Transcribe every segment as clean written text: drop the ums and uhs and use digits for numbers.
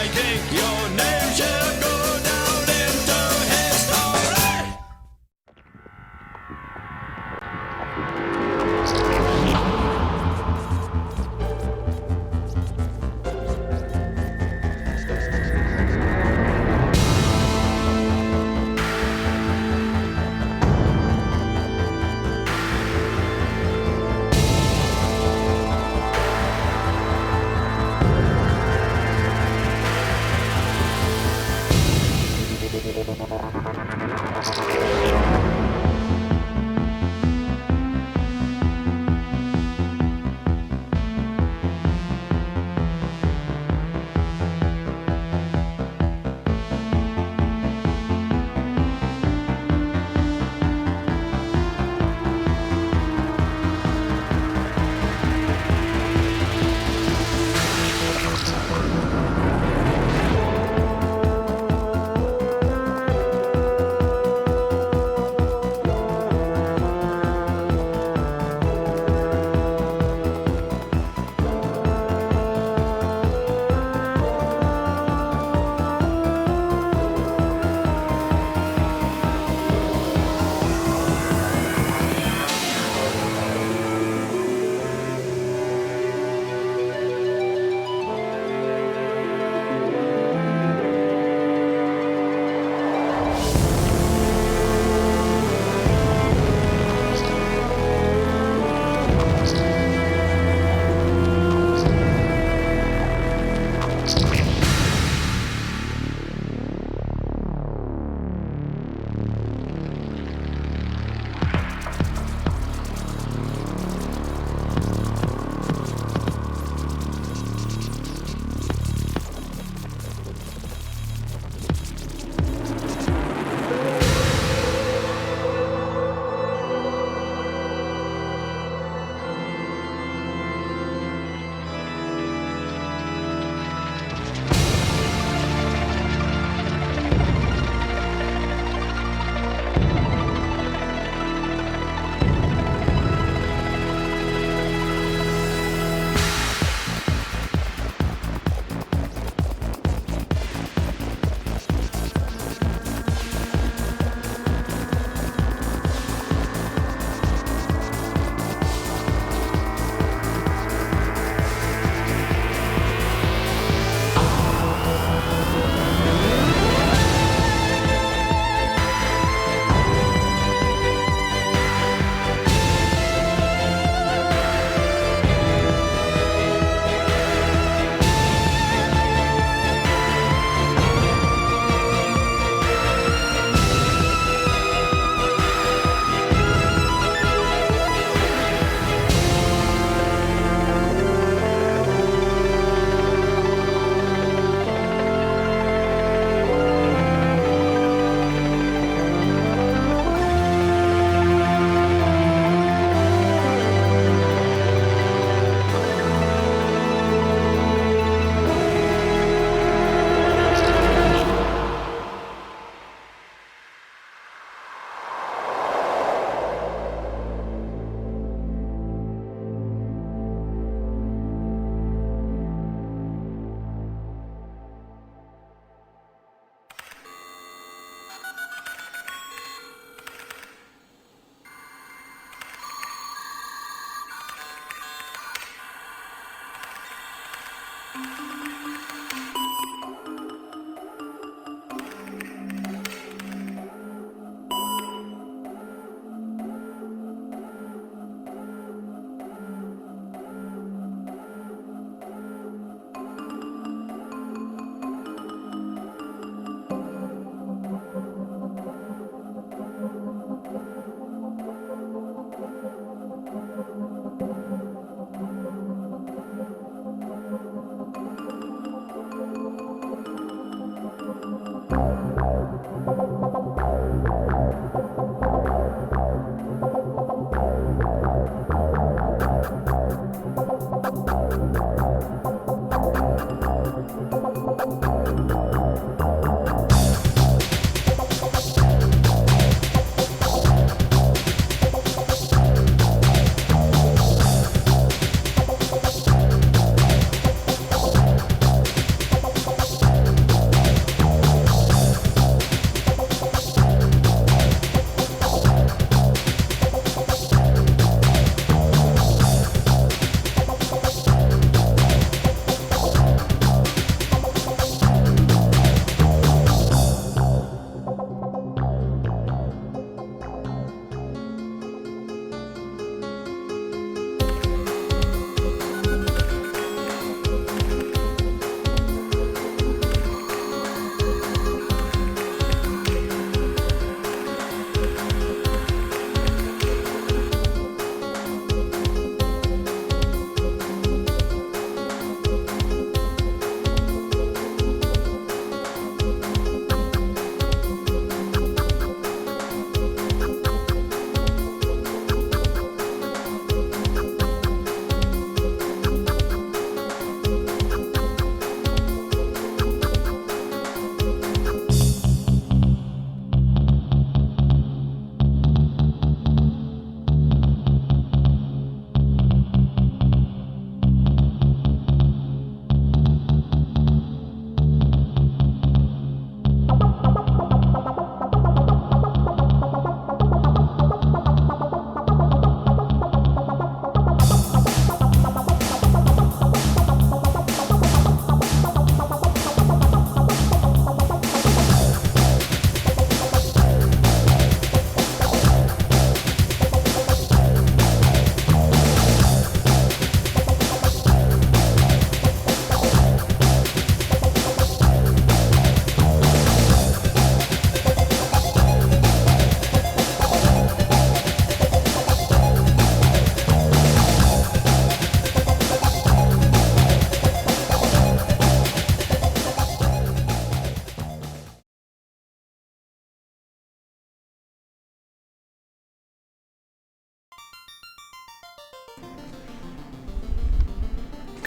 I think your name should go down into history.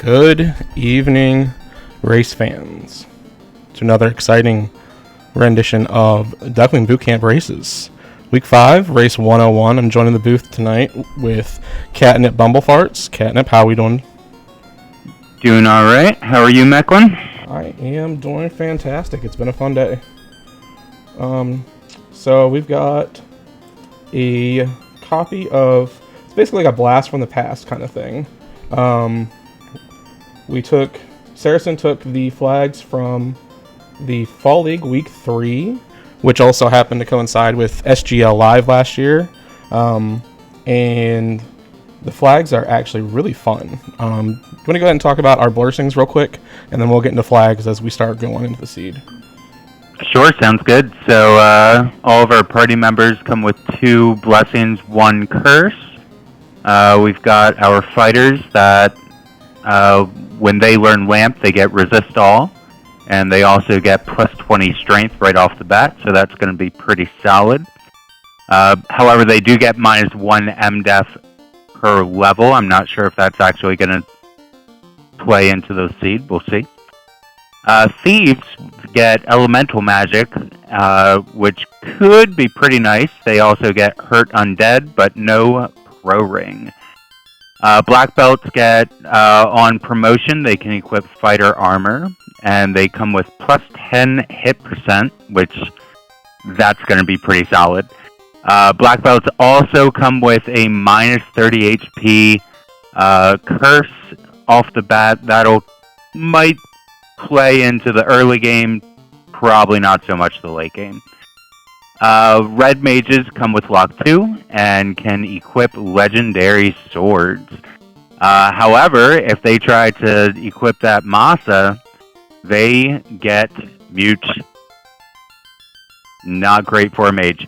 Good evening, race fans, to another exciting rendition of Duckling Boot Camp races. Week 5, race 101. I'm joining the booth tonight with Catnip Bumblefarts. Catnip, how are we doing? Doing alright. How are you, Mecklin? I am doing fantastic. It's been a fun day. So we've got a copy of, it's basically like a blast from the past kind of thing. Saracen took the flags from the Fall League Week 3, which also happened to coincide with SGL Live last year. And the flags are actually really fun. Do you want to go ahead and talk about our blessings real quick, and then we'll get into flags as we start going into the seed? Sure, sounds good. So all of our party members come with 2 blessings, 1 curse. We've got our fighters that when they learn Lamp, they get resist all, and they also get plus 20 strength right off the bat, so that's going to be pretty solid. However, they do get minus 1 MDef per level. I'm not sure if that's actually going to play into those seed. We'll see. Thieves get elemental magic, which could be pretty nice. They also get hurt undead, but no pro ring. Black belts get, on promotion, they can equip fighter armor, and they come with plus 10 hit %, which that's going to be pretty solid. Black belts also come with a minus 30 HP curse off the bat. Might play into the early game, probably not so much the late game. Red mages come with Lock 2 and can equip legendary swords. However, if they try to equip that Masa, they get mute. Not great for a mage.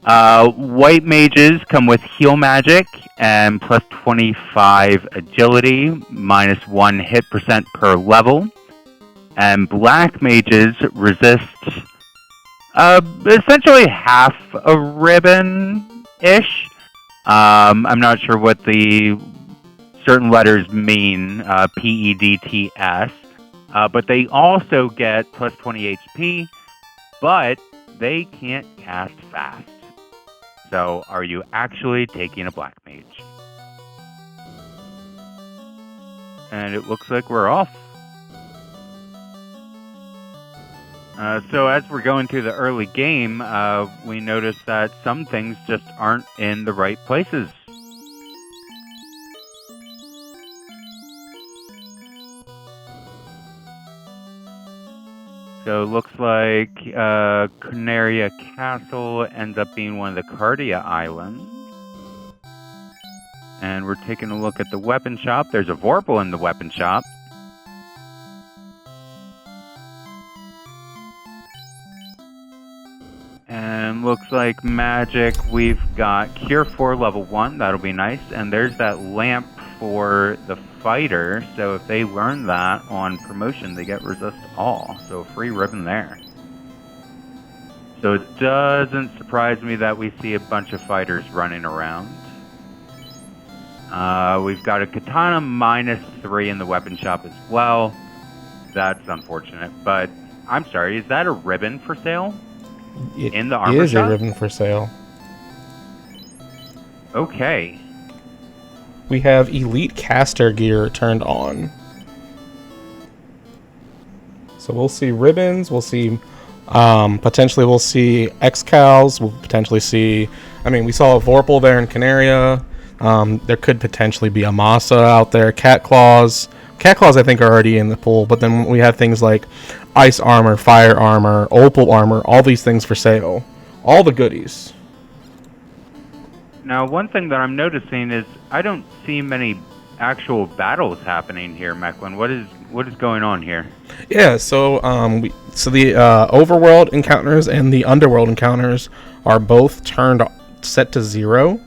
White mages come with heal magic and plus 25 agility, minus 1 hit % per level. And black mages resist essentially half a ribbon-ish. I'm not sure what the certain letters mean, PEDTS. But they also get plus 20 HP, but they can't cast fast. So, are you actually taking a black mage? And it looks like we're off. So as we're going through the early game, we notice that some things just aren't in the right places. So it looks like Canaria Castle ends up being one of the Cardia Islands. And we're taking a look at the weapon shop. There's a Vorpal in the weapon shop. And looks like magic, we've got Cure 4 level 1, that'll be nice. And there's that lamp for the fighter, so if they learn that on promotion, they get resist all. So a free ribbon there. So it doesn't surprise me that we see a bunch of fighters running around. We've got a katana minus 3 in the weapon shop as well. That's unfortunate, but I'm sorry, is that a ribbon for sale? In the armor is shop? A ribbon for sale. Okay. We have elite caster gear turned on. So we'll see ribbons, we'll see potentially we'll see X-Cals, we'll potentially see, we saw a Vorpal there in Canaria. There could potentially be a Masa out there, Cat Claws. Cat Claws I think are already in the pool, but then we have things like ice armor, fire armor, opal armor, all these things for sale. All the goodies. Now, one thing that I'm noticing is I don't see many actual battles happening here, Mecklin. What is going on here? Yeah, so the overworld encounters and the underworld encounters are both set to 0.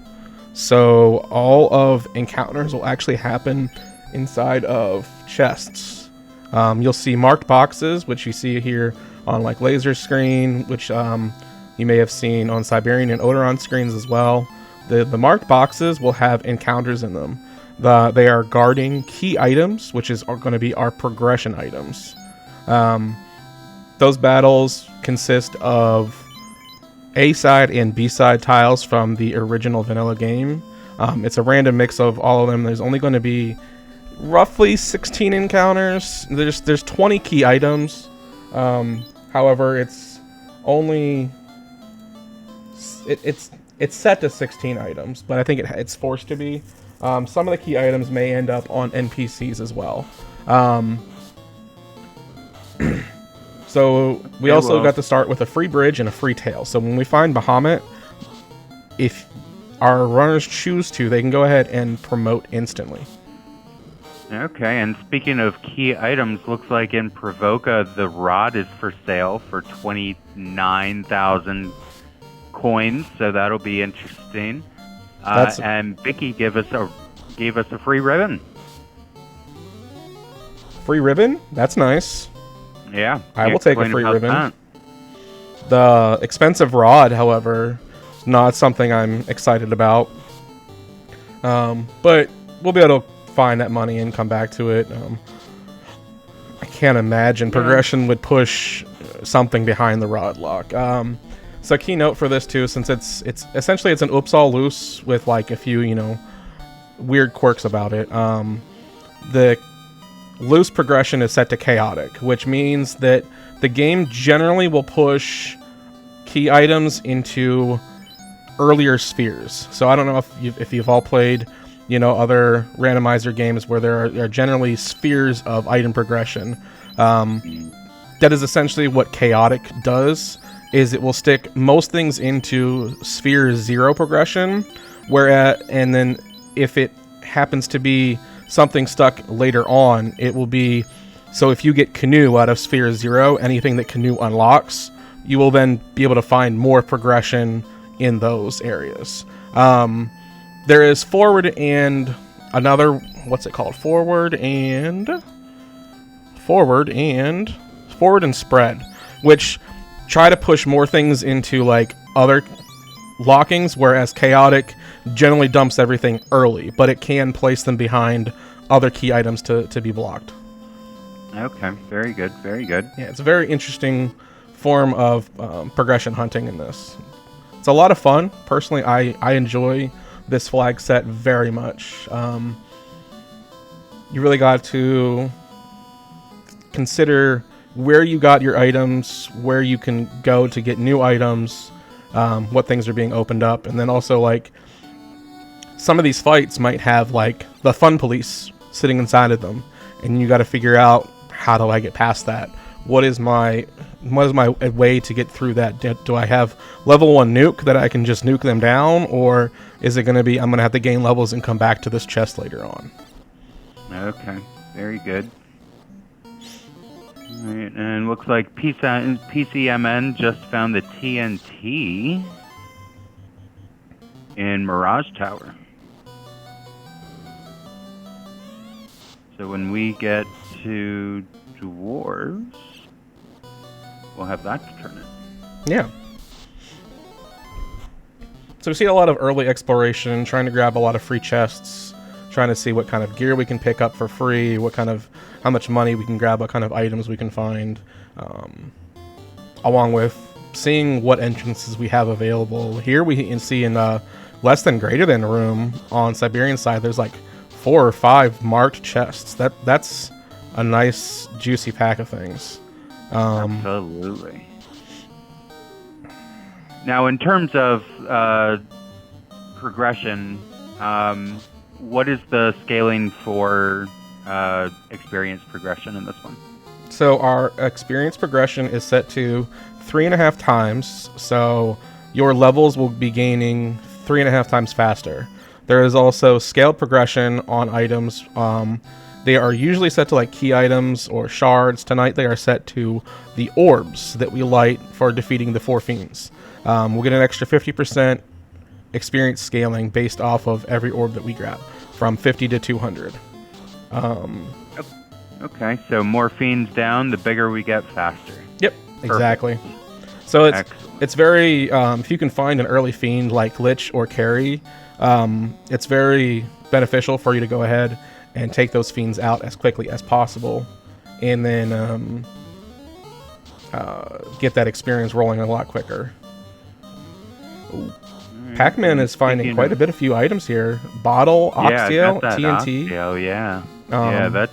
So all of encounters will actually happen inside of chests. You'll see marked boxes, which you see here on like laser screen, which you may have seen on Siberian and Odoron screens as well. The marked boxes will have encounters in them. They are guarding key items, which are going to be our progression items. Those battles consist of A-side and B-side tiles from the original vanilla game. It's a random mix of all of them. There's only going to be roughly 16 encounters. There's 20 key items. However, it's only it's set to 16 items, but I think it's forced to be. Some of the key items may end up on NPCs as well. So we also got to start with a free bridge and a free tail. So when we find Bahamut, if our runners choose to, they can go ahead and promote instantly. Okay, and speaking of key items, looks like in Provoca, the rod is for sale for 29,000 coins, so that'll be interesting. And Vicky gave us a free ribbon. Free ribbon? That's nice. Yeah. I will take a free ribbon. That? The expensive rod, however, is not something I'm excited about. But we'll be able to find that money and come back to it. I can't imagine progression would push something behind the rod lock. So keynote for this too, since it's essentially it's an oops all loose with like a few weird quirks about it. The loose progression is set to chaotic, which means that the game generally will push key items into earlier spheres. So I don't know if you've all played other randomizer games where there are generally spheres of item progression. That is essentially what chaotic does. Is it will stick most things into sphere 0 progression, and then if it happens to be something stuck later on, it will be, so if you get Canoe out of sphere 0, anything that Canoe unlocks, you will then be able to find more progression in those areas. There is forward and another, what's it called? Forward and spread, which try to push more things into like other lockings, whereas chaotic generally dumps everything early, but it can place them behind other key items to be blocked. Okay, very good, very good. Yeah, it's a very interesting form of progression hunting in this. It's a lot of fun. Personally, I enjoy this flag set very much. You really got to consider where you got your items, where you can go to get new items, what things are being opened up, and then also like some of these fights might have like the fun police sitting inside of them, and you got to figure out, how do I get past that? What is my way to get through that? Do I have level 1 nuke that I can just nuke them down, or is it going to be I'm going to have to gain levels and come back to this chest later on? Okay, very good. All right, and looks like PCMN just found the TNT in Mirage Tower. So when we get to dwarves, we'll have that to turn in. Yeah. So we see a lot of early exploration, trying to grab a lot of free chests, trying to see what kind of gear we can pick up for free, how much money we can grab, what kind of items we can find, along with seeing what entrances we have available. Here we can see in less than greater than room on Siberian side, there's like 4 or 5 marked chests. That's a nice juicy pack of things. Absolutely. Now, in terms of progression, what is the scaling for experience progression in this one? So our experience progression is set to 3.5 times. So your levels will be gaining 3.5 times faster. There is also scaled progression on items. They are usually set to like key items or shards. Tonight they are set to the orbs that we light for defeating the 4 fiends. We'll get an extra 50% experience scaling based off of every orb that we grab, from 50 to 200. Okay, so more fiends down, the bigger we get faster. Yep, exactly. So it's excellent. it's very if you can find an early fiend like Lich or Carry, it's very beneficial for you to go ahead and take those fiends out as quickly as possible, and then get that experience rolling a lot quicker. Ooh. Pac-Man is finding quite a bit of few items here. Bottle, Oxtail, TNT. Oh yeah. Yeah, that's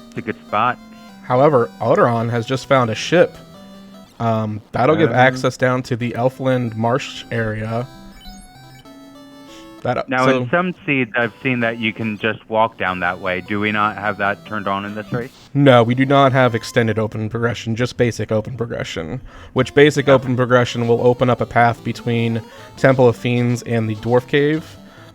it's a good spot. However, Alteron has just found a ship. That'll give access down to the Elfland Marsh area. Now, in some seeds, I've seen that you can just walk down that way. Do we not have that turned on in this race? No, we do not have extended open progression, just basic open progression. Which basic open progression will open up a path between Temple of Fiends and the Dwarf Cave.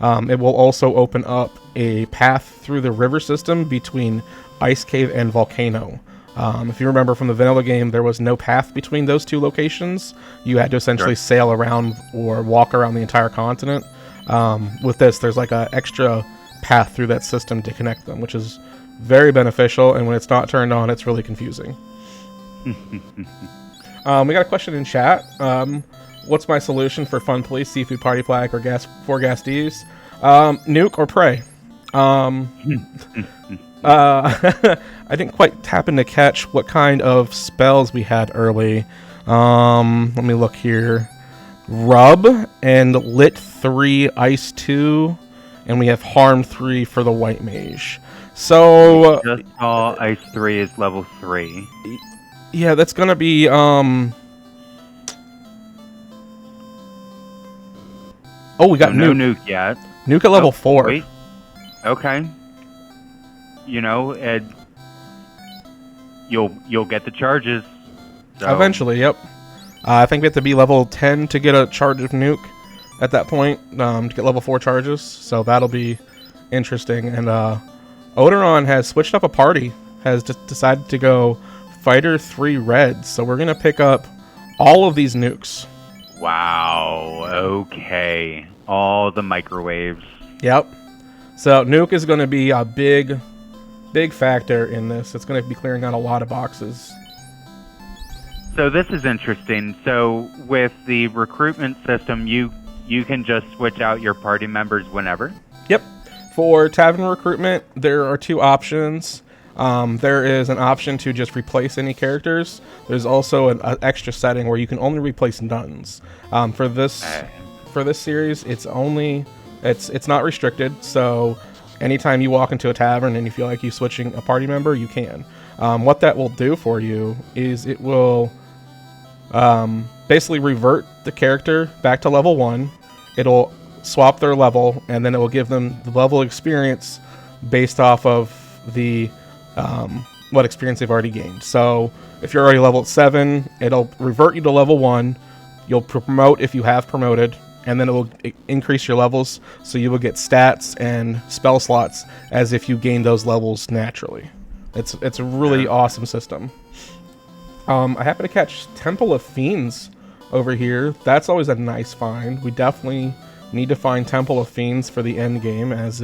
It will also open up a path through the river system between Ice Cave and Volcano. If you remember from the vanilla game, there was no path between those two locations. You had to essentially sail around or walk around the entire continent. With this, there's like an extra path through that system to connect them, which is very beneficial, and when it's not turned on, it's really confusing. We got a question in chat. What's my solution for Fun Police, Seafood Party Flag, or Four Gas D's? Nuke or Prey. I didn't quite happen to catch what kind of spells we had early. Let me look here. Rub and Lit 3, Ice 2, and we have Harm 3 for the White Mage. So just saw Ice 3 is level 3. Yeah, that's gonna be Oh, we got no Nuke. Nuke yet. Nuke at level 4. Wait. Okay. You know, Ed, you'll get the charges. So. Eventually, yep. I think we have to be level 10 to get a charge of Nuke at that point, to get level 4 charges. So that'll be interesting. And Odoron has switched up a party, has decided to go Fighter 3 Red. So we're going to pick up all of these nukes. Wow, okay. All the microwaves. Yep. So Nuke is going to be a big factor in this. It's going to be clearing out a lot of boxes. So this is interesting. So with the recruitment system, you can just switch out your party members whenever? Yep. For Tavern recruitment, there are two options. There is an option to just replace any characters. There's also an extra setting where you can only replace nuns. For this series, it's not restricted. So anytime you walk into a tavern and you feel like you're switching a party member, you can. What that will do for you is it will basically revert the character back to level 1. It'll swap their level, and then it will give them the level experience based off of the what experience they've already gained. So if you're already level 7, it'll revert you to level 1. You'll promote if you have promoted, and then it will increase your levels, so you will get stats and spell slots as if you gain those levels naturally. It's a really awesome system. I happen to catch Temple of Fiends over here. That's always a nice find. We definitely need to find Temple of Fiends for the end game, as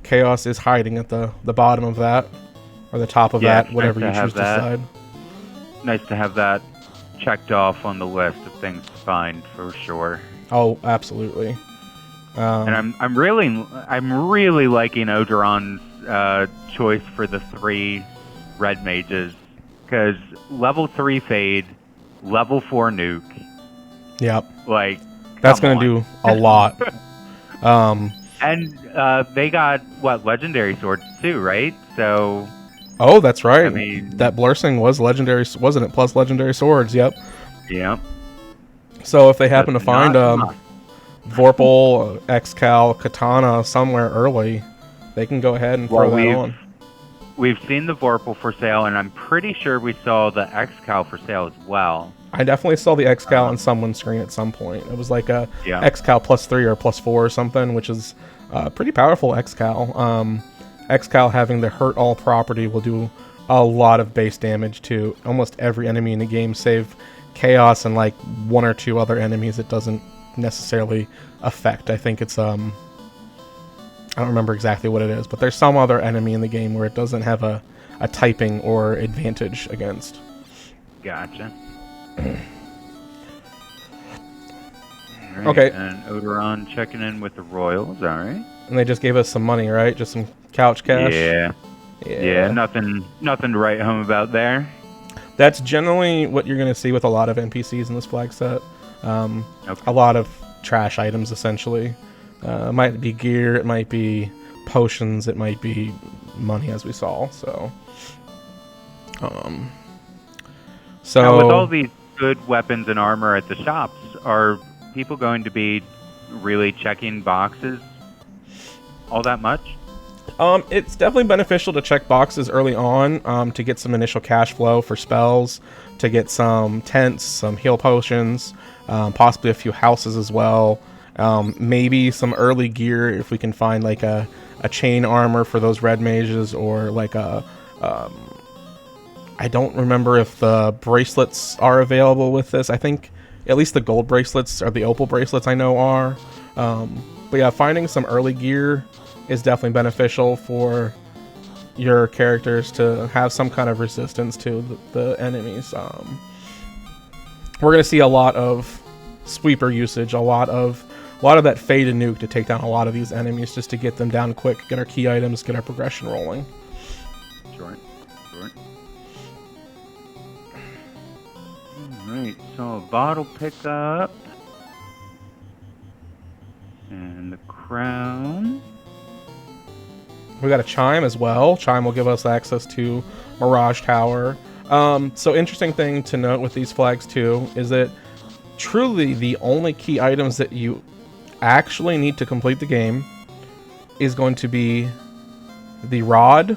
Chaos is hiding at the bottom of that, or the top of that, whatever you choose to decide. Nice to have that checked off on the list of things to find for sure. Oh, absolutely. And I'm really liking Odoron's choice for the 3 red mages, because level 3 Fade, level 4 Nuke. Yep. Like, that's going to do a lot. And they got, legendary swords too, right? So... Oh, that's right. I mean... That Blursing was legendary, wasn't it? Plus legendary swords, yep. Yep. So if they happen to find Vorpal, X-Cal, Katana somewhere early, they can go ahead and throw that on. We've seen the Vorpal for sale, and I'm pretty sure we saw the X-Cal for sale as well. I definitely saw the X-Cal on someone's screen at some point. It was like a X-Cal +3 or +4 or something, which is pretty powerful X-Cal. X-Cal having the Hurt All property will do a lot of base damage to almost every enemy in the game, save Chaos and like 1 or 2 other enemies it doesn't necessarily affect. I think it's I don't remember exactly what it is, but there's some other enemy in the game where it doesn't have a typing or advantage against. Gotcha. Right, Okay. And Odoron checking in with the Royals. All right. And they just gave us some money, right? Just some couch cash. Yeah. Nothing to write home about there. That's generally what you're going to see with a lot of NPCs in this flag set. Okay. A lot of trash items, essentially. It might be gear, it might be potions, it might be money, as we saw. So Now, with all these good weapons and armor at the shops, are people going to be really checking boxes all that much? It's definitely beneficial to check boxes early on to get some initial cash flow for spells, to get some tents, some heal potions, possibly a few houses as well. Maybe some early gear if we can find like a chain armor for those red mages, or like a I don't remember if the bracelets are available with this. I think at least the gold bracelets or the opal bracelets I know are. But yeah, finding some early gear is definitely beneficial for your characters to have some kind of resistance to the enemies. We're going to see a lot of sweeper usage, a lot of that fade and nuke to take down a lot of these enemies, just to get them down quick, get our key items, get our progression rolling. Sure. Alright, so a bottle pickup. And the crown. We got a chime as well. Chime will give us access to Mirage Tower. So interesting thing to note with these flags too is that truly the only key items that you actually need to complete the game is going to be the rod,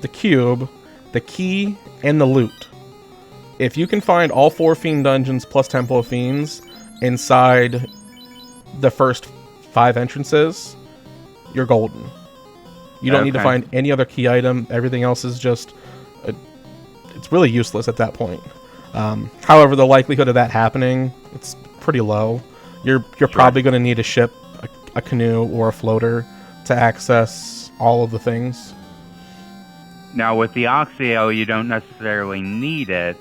the cube, the key, and the loot. If you can find all 4 Fiend dungeons plus Temple of Fiends inside the first 5 entrances, you're golden. You don't need to find any other key item. Everything else is just... it's really useless at that point. However, the likelihood of that happening, it's pretty low. You're probably going to need a ship, a canoe, or a floater to access all of the things. Now, with the Oxio, you don't necessarily need it,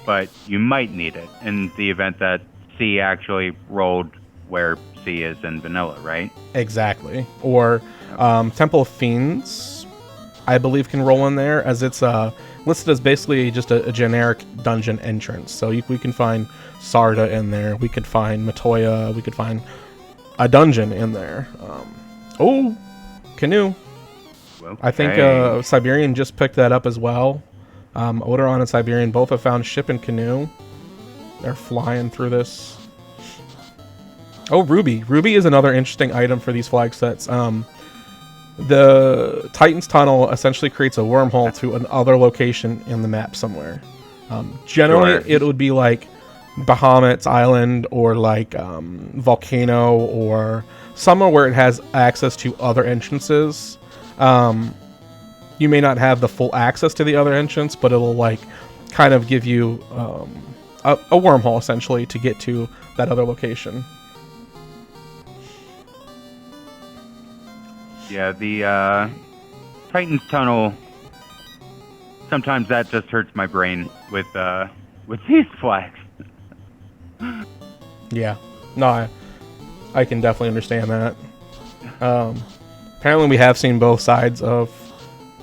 but you might need it in the event that C actually rolled where C is in vanilla, right? Exactly. Or Temple of Fiends, I believe, can roll in there, as it's listed as basically just a generic dungeon entrance. So we can find Sarda in there, we could find Matoya, we could find a dungeon in there. Oh, canoe. Okay. I think Siberian just picked that up as well. Odoron and Siberian both have found ship and canoe. They're flying through this. Oh, Ruby. Ruby is another interesting item for these flag sets. The Titan's Tunnel essentially creates a wormhole to another location in the map somewhere. Generally, it would be like Bahamut's Island, or like Volcano, or somewhere where it has access to other entrances. You may not have the full access to the other entrance, but it'll like kind of give you a wormhole essentially to get to that other location. Yeah, the Titan's Tunnel, sometimes that just hurts my brain with these flags. Yeah. No, I can definitely understand that. Apparently we have seen both sides of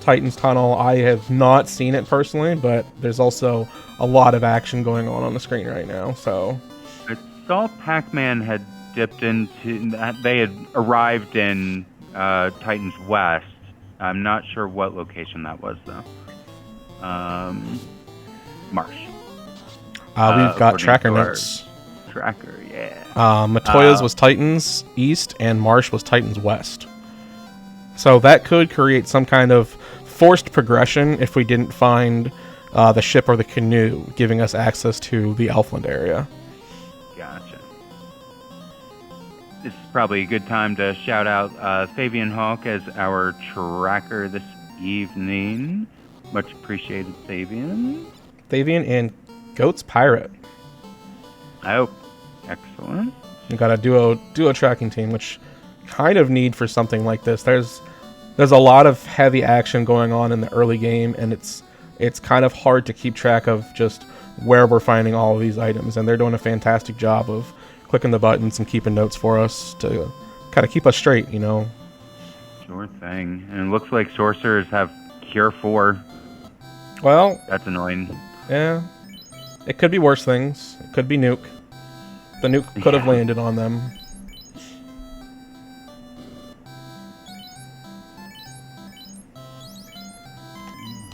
Titan's Tunnel. I have not seen it personally, but there's also a lot of action going on the screen right now, so... I saw Pac-Man had dipped into... They had arrived in Titan's West. I'm not sure what location that was, though. Marsh. We've got tracker notes. Tracker, yeah. Matoya's was Titan's East, and Marsh was Titan's West. So that could create some kind of forced progression if we didn't find the ship or the canoe, giving us access to the Elfland area. Gotcha. This is probably a good time to shout out Fabian Hawk as our tracker this evening. Much appreciated, Fabian. Fabian and Goat's Pirate. Oh, excellent. You got a duo tracking team, which kind of need for something like this. There's a lot of heavy action going on in the early game, and it's kind of hard to keep track of just where we're finding all of these items, and they're doing a fantastic job of clicking the buttons and keeping notes for us to kind of keep us straight, you know. Sure thing. And it looks like sorcerers have Cure 4. Well, That's annoying. yeah. It could be worse things. It could be nuke. The nuke could have landed on them.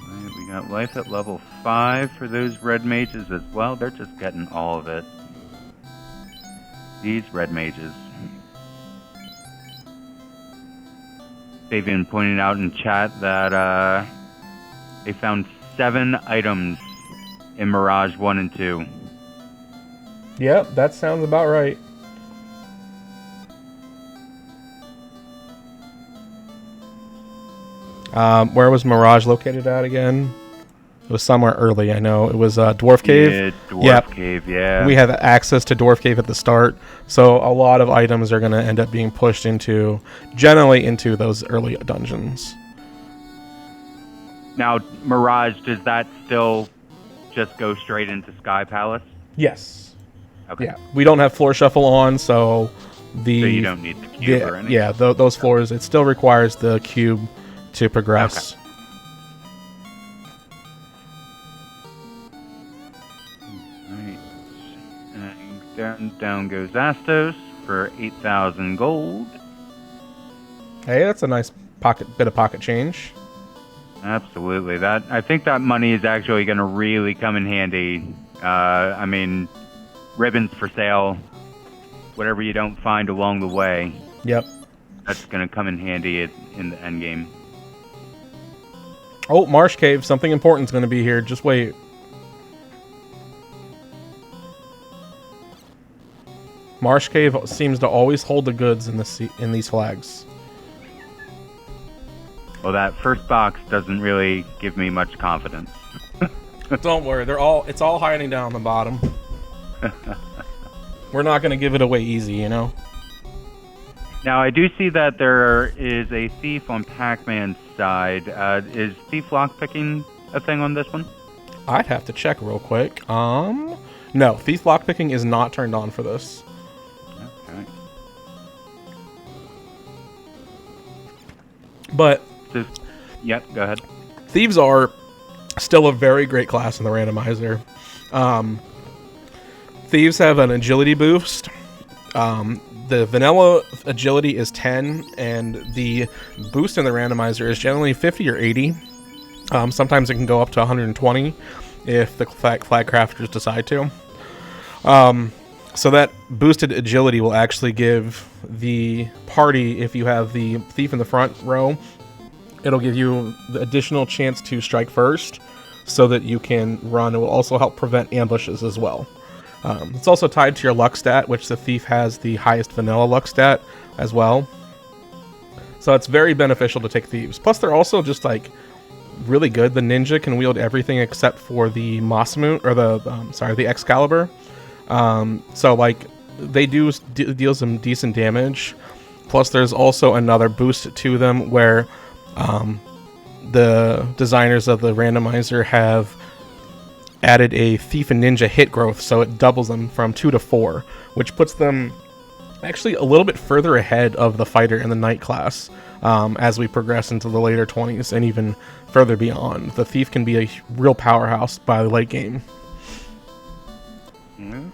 Alright, we got life at level 5 for those red mages as well. They're just getting all of it. These red mages. Fabian pointed out in chat that they found 7 items in Mirage 1 and 2. Yep, that sounds about right. Where was Mirage located at again? It was somewhere early, I know. It was Dwarf Cave. Yeah, Dwarf Cave, yeah. We had access to Dwarf Cave at the start, so a lot of items are going to end up being pushed generally into those early dungeons. Now, Mirage, does that still just go straight into Sky Palace? Yes. Okay. Yeah, we don't have floor shuffle on, so So you don't need the cube or anything? Yeah, those floors, it still requires the cube to progress. Okay. Alright. And down goes Astos for 8,000 gold. Hey, that's a nice bit of pocket change. Absolutely. I think that money is actually going to really come in handy. I mean, ribbons for sale, whatever you don't find along the way. Yep. That's going to come in handy in the end game. Oh, Marsh Cave. Something important's going to be here. Just wait. Marsh Cave seems to always hold the goods in these flags. Well, that first box doesn't really give me much confidence. Don't worry. It's all hiding down the bottom. We're not going to give it away easy, you know? Now, I do see that there is a thief on Pac-Man's side. Is thief lockpicking a thing on this one? I'd have to check real quick. No, thief lockpicking is not turned on for this. Okay. But Yep, go ahead. thieves are still a very great class in the randomizer. Thieves have an agility boost. The vanilla agility is 10, and the boost in the randomizer is generally 50 or 80. Sometimes it can go up to 120 if the flag crafters decide to. So that boosted agility will actually give the party, if you have the thief in the front row, it'll give you the additional chance to strike first so that you can run. It will also help prevent ambushes as well. It's also tied to your luck stat, which the thief has the highest vanilla luck stat as well. So it's very beneficial to take thieves. Plus, they're also just like really good. The ninja can wield everything except for the Masamune, or the Excalibur. So like they do deal some decent damage. Plus, there's also another boost to them where the designers of the randomizer have added a thief and ninja hit growth, so it doubles them from 2 to 4, which puts them actually a little bit further ahead of the fighter in the knight class as we progress into the later 20s and even further beyond. The thief can be a real powerhouse by the late game. Okay.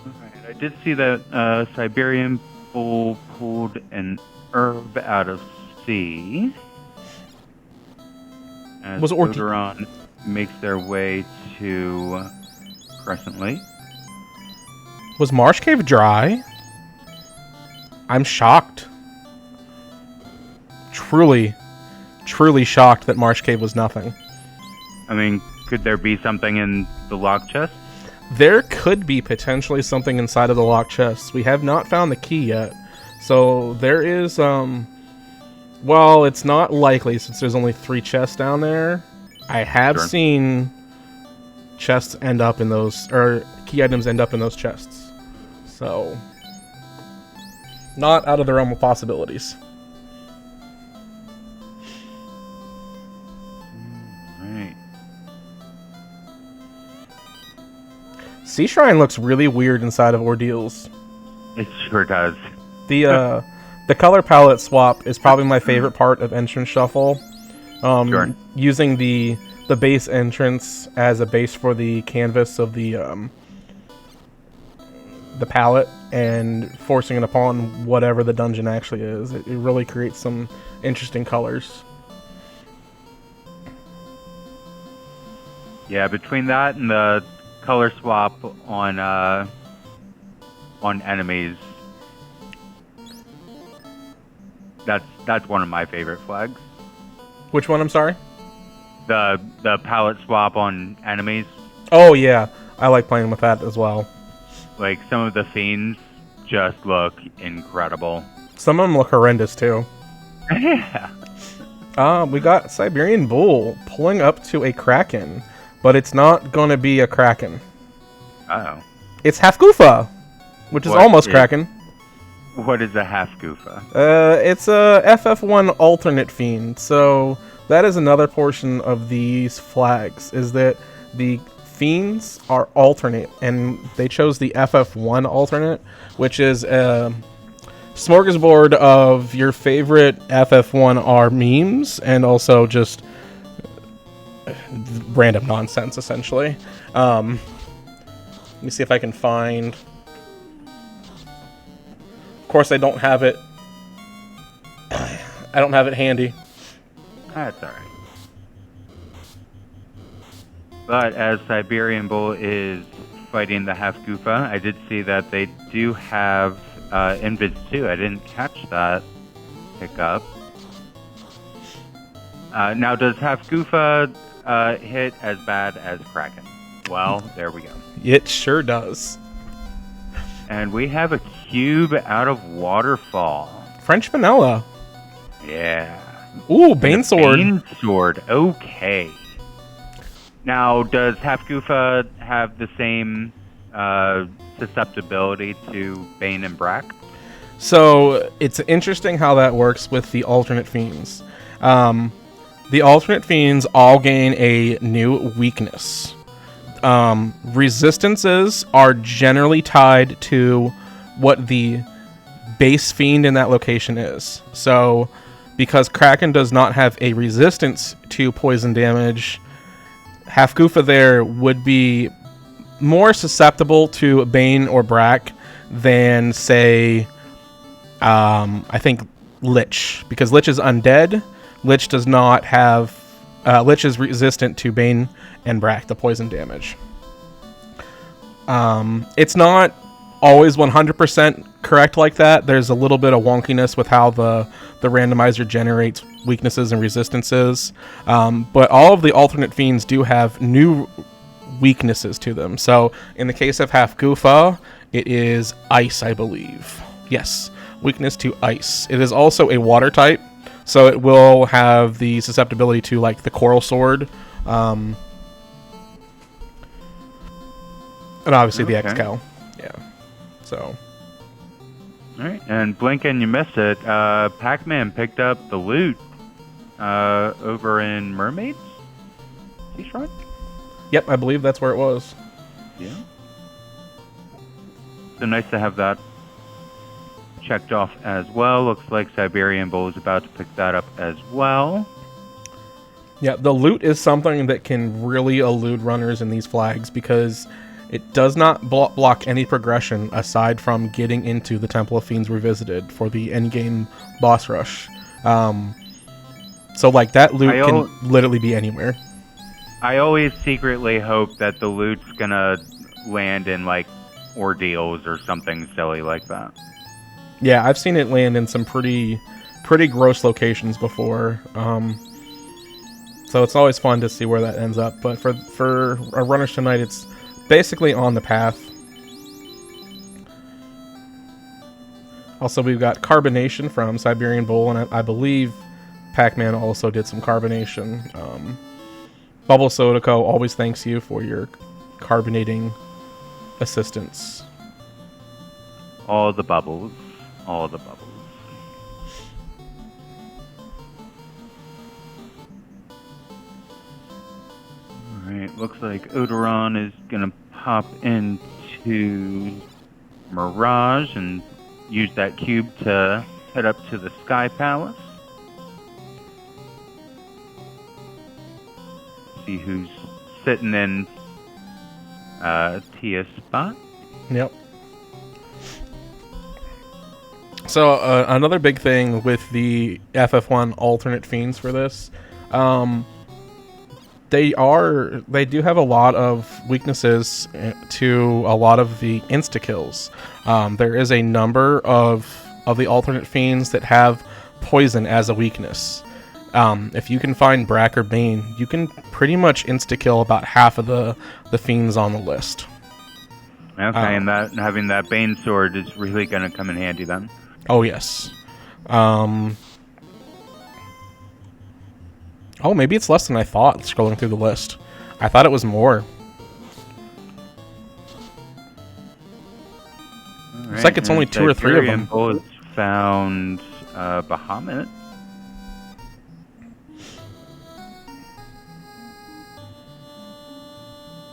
Alright, I did see that Siberian Bull pulled an herb out of sea. As Was it Odoron makes their way to Crescent Lake. Was Marsh Cave dry? I'm shocked. Truly shocked that Marsh Cave was nothing. I mean, could there be something in the lock chest? There could be potentially something inside of the locked chests. We have not found the key yet. So there is, well, it's not likely since there's only 3 chests down there. I have seen chests end up in those, or key items end up in those chests. So, not out of the realm of possibilities. Sea Shrine looks really weird inside of Ordeals. It sure does. The color palette swap is probably my favorite part of Entrance Shuffle. Sure. Using the base entrance as a base for the canvas of the palette and forcing it upon whatever the dungeon actually is. It really creates some interesting colors. Yeah, between that and the color swap on enemies, that's one of my favorite flags. Which one? I'm sorry. The palette swap on enemies. Oh yeah, I like playing with that as well. Like, some of the fiends just look incredible. Some of them look horrendous too. Yeah. We got Siberian Bull pulling up to a Kraken, but it's not going to be a Kraken. Uh-oh. It's Half Goofa, which is What almost is- Kraken. What is a half goofa? It's a FF1 alternate fiend, so that is another portion of these flags, is that the fiends are alternate, and they chose the FF1 alternate, which is a smorgasbord of your favorite FF1R memes, and also just random nonsense, essentially. Let me see if I can find... Of course, I don't have it. I don't have it handy. That's alright. But as Siberian Bull is fighting the half goofa, I did see that they do have invis too. I didn't catch that pickup. Now, does half goofa hit as bad as Kraken? Well, there we go. It sure does. And we have a cube out of Waterfall. French vanilla. Yeah. Ooh, Bane Sword. Bane Sword. Okay. Now, does Half Goofa have the same susceptibility to Bane and Brack? So, it's interesting how that works with the alternate fiends. The alternate fiends all gain a new weakness. Resistances are generally tied to what the base fiend in that location is. So, because Kraken does not have a resistance to poison damage, Half Goofa there would be more susceptible to Bane or Brack than, say, I think Lich, because Lich is undead. Lich does not have... Lich is resistant to Bane and Brack, the poison damage. It's not always 100% correct like that. There's a little bit of wonkiness with how the randomizer generates weaknesses and resistances. But all of the alternate fiends do have new weaknesses to them. So in the case of Half Goofa, it is ice, I believe. Yes, weakness to ice. It is also a water type, so it will have the susceptibility to, like, the Coral Sword. And obviously the X-Cal. Yeah. So. Alright, and Blinken, you missed it. Pac-Man picked up the loot over in Mermaids? Sea Shrine? Yep, I believe that's where it was. Yeah. So nice to have that checked off as well. Looks like Siberian Bull is about to pick that up as well. Yeah, the loot is something that can really elude runners in these flags because it does not block any progression aside from getting into the Temple of Fiends Revisited for the endgame boss rush. So, like, that loot can literally be anywhere. I always secretly hope that the loot's gonna land in, like, ordeals or something silly like that. Yeah, I've seen it land in some pretty gross locations before. So it's always fun to see where that ends up. But for our runners tonight, it's basically on the path. Also, we've got Carbonation from Siberian Bull, and I believe Pac-Man also did some Carbonation. Bubble Soda Co. always thanks you for your carbonating assistance. All the bubbles. All the bubbles. Alright, looks like Odoron is gonna hop into Mirage and use that cube to head up to the Sky Palace. See who's sitting in Tia's spot. Yep. So another big thing with the FF1 alternate fiends for this, they do have a lot of weaknesses to a lot of the insta kills. There is a number of the alternate fiends that have poison as a weakness. If you can find Brack or Bane, you can pretty much insta kill about half of the fiends on the list. Okay, and that having that Bane sword is really going to come in handy then. Oh, yes. Oh, maybe it's less than I thought, scrolling through the list. I thought it was more. It's like it's only 2 or 3 of them. Bullets found Bahamut.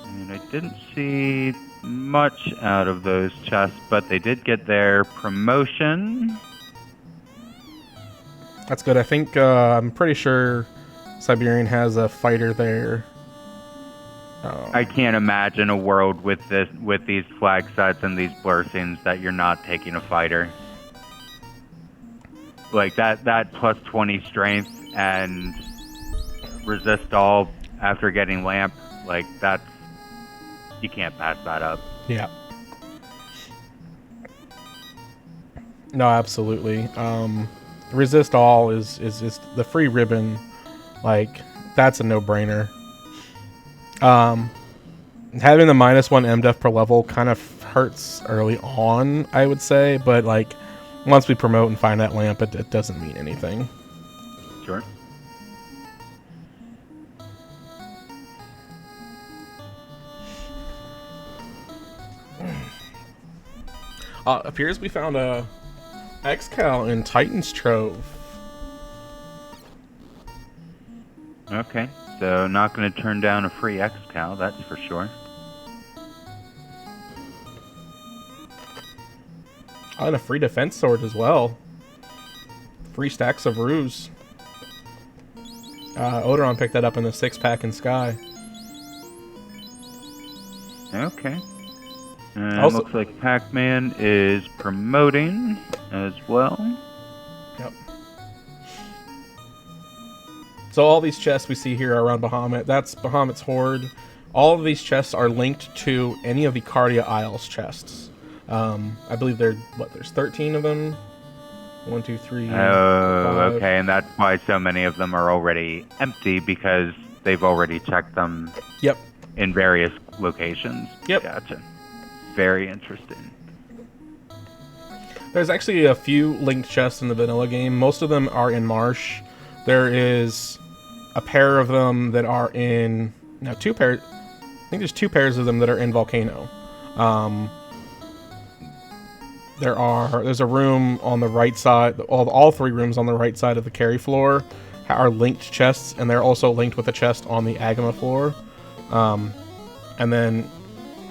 And I didn't see much out of those chests, but they did get their promotion. That's good. I think I'm pretty sure Siberian has a fighter there. I can't imagine a world with these flag sets and these blur scenes that you're not taking a fighter. Like that plus 20 strength and resist all after getting lamp, like that's, you can't pass that up. Yeah. No, absolutely. Resist all is the free ribbon. Like, that's a no-brainer. Having the -1 MDef per level kind of hurts early on, I would say, but like once we promote and find that lamp, it doesn't mean anything. Sure. Appears we found a X-Cal in Titan's Trove. Okay, so not going to turn down a free X-Cal, that's for sure. Oh, and a free defense sword as well. Free stacks of ruse. Odoron picked that up in the 6-pack in Sky. Okay. And Also, looks like Pac-Man is promoting as well. Yep. So all these chests we see here around Bahamut, that's Bahamut's Horde. All of these chests are linked to any of the Cardia Isles chests. I believe there's 13 of them. 1, 2, 3. Oh, 5. okay, and that's why so many of them are already empty, because they've already checked them. Yep. In various locations. Yep. Gotcha. Very interesting. There's actually a few linked chests in the vanilla game. Most of them are in Marsh. There is a pair of them that are in... No, 2 pairs. I think there's 2 pairs of them that are in Volcano. There's a room on the right side. All 3 rooms on the right side of the carry floor are linked chests, and they're also linked with a chest on the Agama floor. And then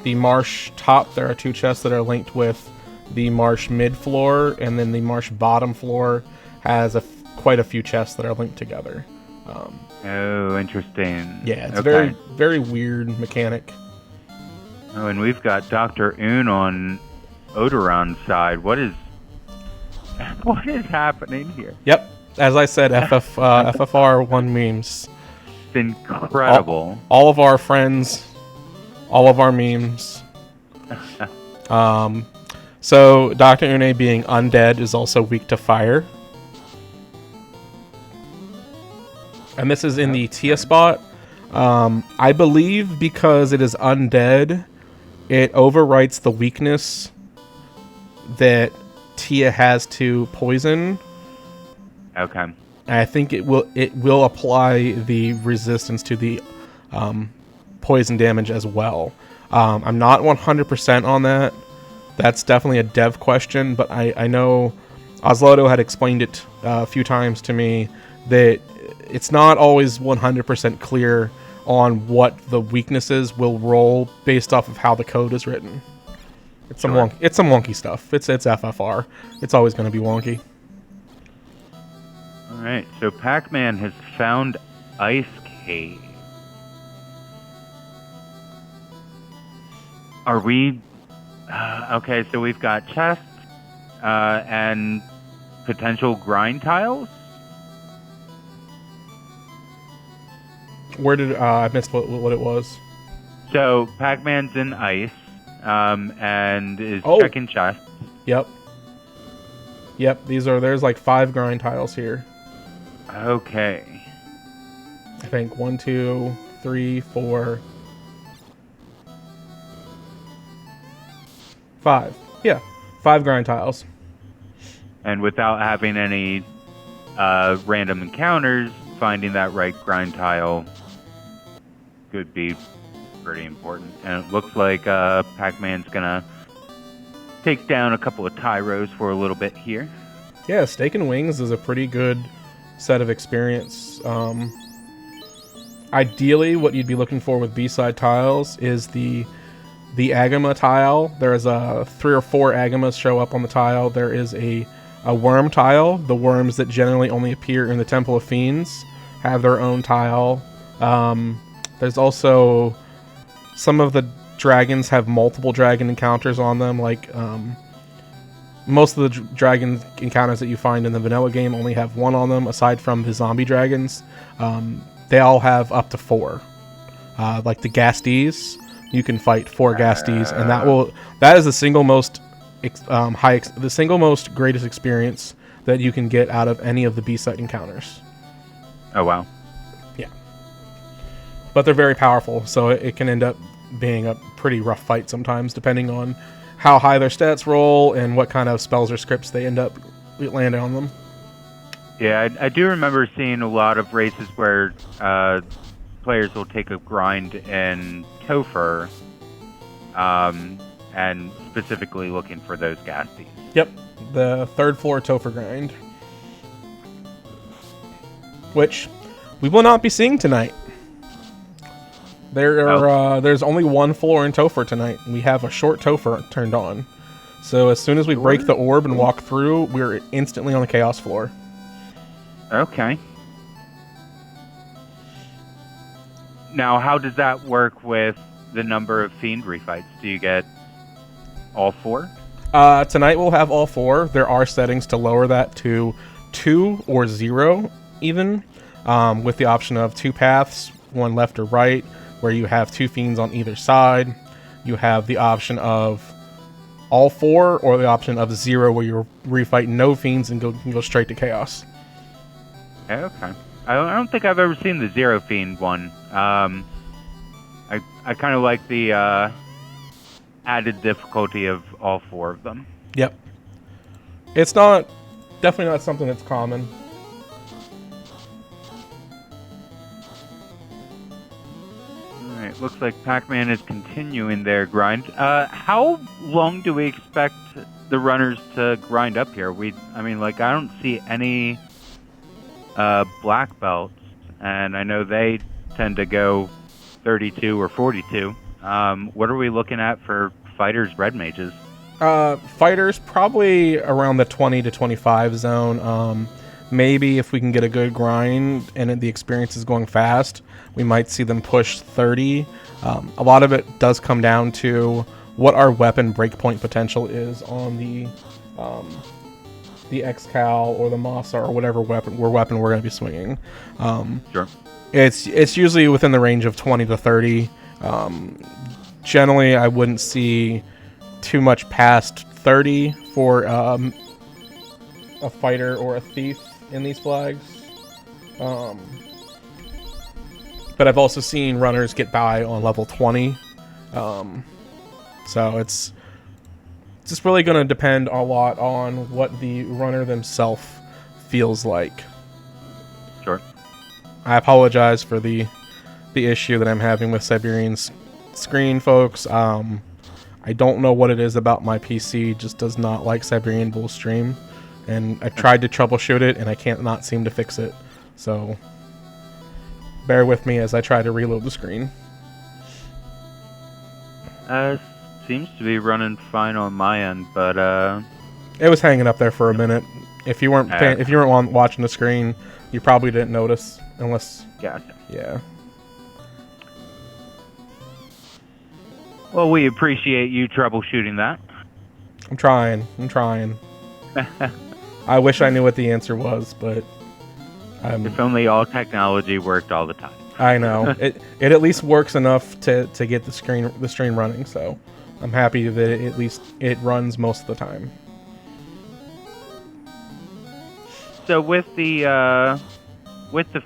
the Marsh top, there are 2 chests that are linked with the Marsh mid floor, and then the Marsh bottom floor has quite a few chests that are linked together. Oh, interesting. Yeah, it's okay. very, very weird mechanic. Oh, and we've got Dr. Un on Odoron's side. What is happening here? Yep, as I said, FFR1 memes. It's incredible. All of our friends, all of our memes. So Dr. Une being undead is also weak to fire. And this is in the Tia spot. I believe because it is undead, it overwrites the weakness that Tia has to poison. Okay. And I think it will apply the resistance to the poison damage as well. I'm not 100% on that. That's definitely a dev question, but I know Oslodo had explained it a few times to me that it's not always 100% clear on what the weaknesses will roll based off of how the code is written. It's some wonky stuff. It's FFR. It's always going to be wonky. All right. So Pac-Man has found Ice Cave. Are we... okay, so we've got chests and potential grind tiles? Where did... I missed what it was. So Pac-Man's in ice and is checking chests. Yep. There's like 5 grind tiles here. Okay. I think 1, 2, 3, 4... 5. Yeah, 5 grind tiles. And without having any random encounters, finding that right grind tile could be pretty important. And it looks like Pac-Man's gonna take down a couple of Tyros for a little bit here. Yeah, Steak and Wings is a pretty good set of experience. Ideally, what you'd be looking for with B-side tiles is the Agama tile. There's 3 or 4 Agamas show up on the tile. There is a worm tile. The worms that generally only appear in the Temple of Fiends have their own tile. There's also some of the dragons have multiple dragon encounters on them. Like most of the dragon encounters that you find in the vanilla game only have 1 on them, aside from the zombie dragons. They all have up to 4. Like the Gasties, you can fight 4 Gasties, and that is the single most greatest experience that you can get out of any of the B-side encounters. Oh wow. Yeah. But they're very powerful, so it can end up being a pretty rough fight sometimes, depending on how high their stats roll and what kind of spells or scripts they end up landing on them. Yeah, I do remember seeing a lot of races where players will take a grind in Topher, and specifically looking for those Gasties. Yep, the 3rd floor Topher grind, which we will not be seeing tonight. There's only 1 floor in Topher tonight. We have a short Topher turned on. So as soon as we break the orb and walk through, we're instantly on the Chaos floor. Okay. Now, how does that work with the number of Fiendry fights? Do you get all 4? Tonight we'll have all 4. There are settings to lower that to 2 or 0 even, with the option of 2 paths, 1 left or right, where you have 2 fiends on either side. You have the option of all 4, or the option of 0, where you refight no fiends and go straight to chaos. Okay. I don't think I've ever seen the 0 fiend one. I kind of like the added difficulty of all 4 of them. Yep. It's definitely not something that's common. Alright, looks like Pac-Man is continuing their grind. How long do we expect the runners to grind up here? I don't see any black belts, and I know they tend to go 32 or 42. What are we looking at for fighters, red mages? Fighters probably around the 20 to 25 zone. Maybe if we can get a good grind and the experience is going fast, we might see them push 30. A lot of it does come down to what our weapon breakpoint potential is on the X-Cal or the Masa or whatever weapon we're going to be swinging. Sure. It's usually within the range of 20 to 30. Generally, I wouldn't see too much past 30 for a fighter or a thief in these flags. But I've also seen runners get by on level 20. So it's just really going to depend a lot on what the runner themselves feels like. Sure. I apologize for the issue that I'm having with Siberian's screen, folks. I don't know what it is about my PC. It just does not like Siberian Bull Stream. And I tried to troubleshoot it, and I can't not seem to fix it. So Bear with me as I try to reload the screen. Seems to be running fine on my end, but It was hanging up there for a minute. If you weren't watching the screen, you probably didn't notice, unless. Gotcha. Yeah. Well, we appreciate you troubleshooting that. I'm trying. I wish I knew what the answer was, but If only all technology worked all the time. I know it at least works enough to get the stream running. So I'm happy that at least it runs most of the time. So with the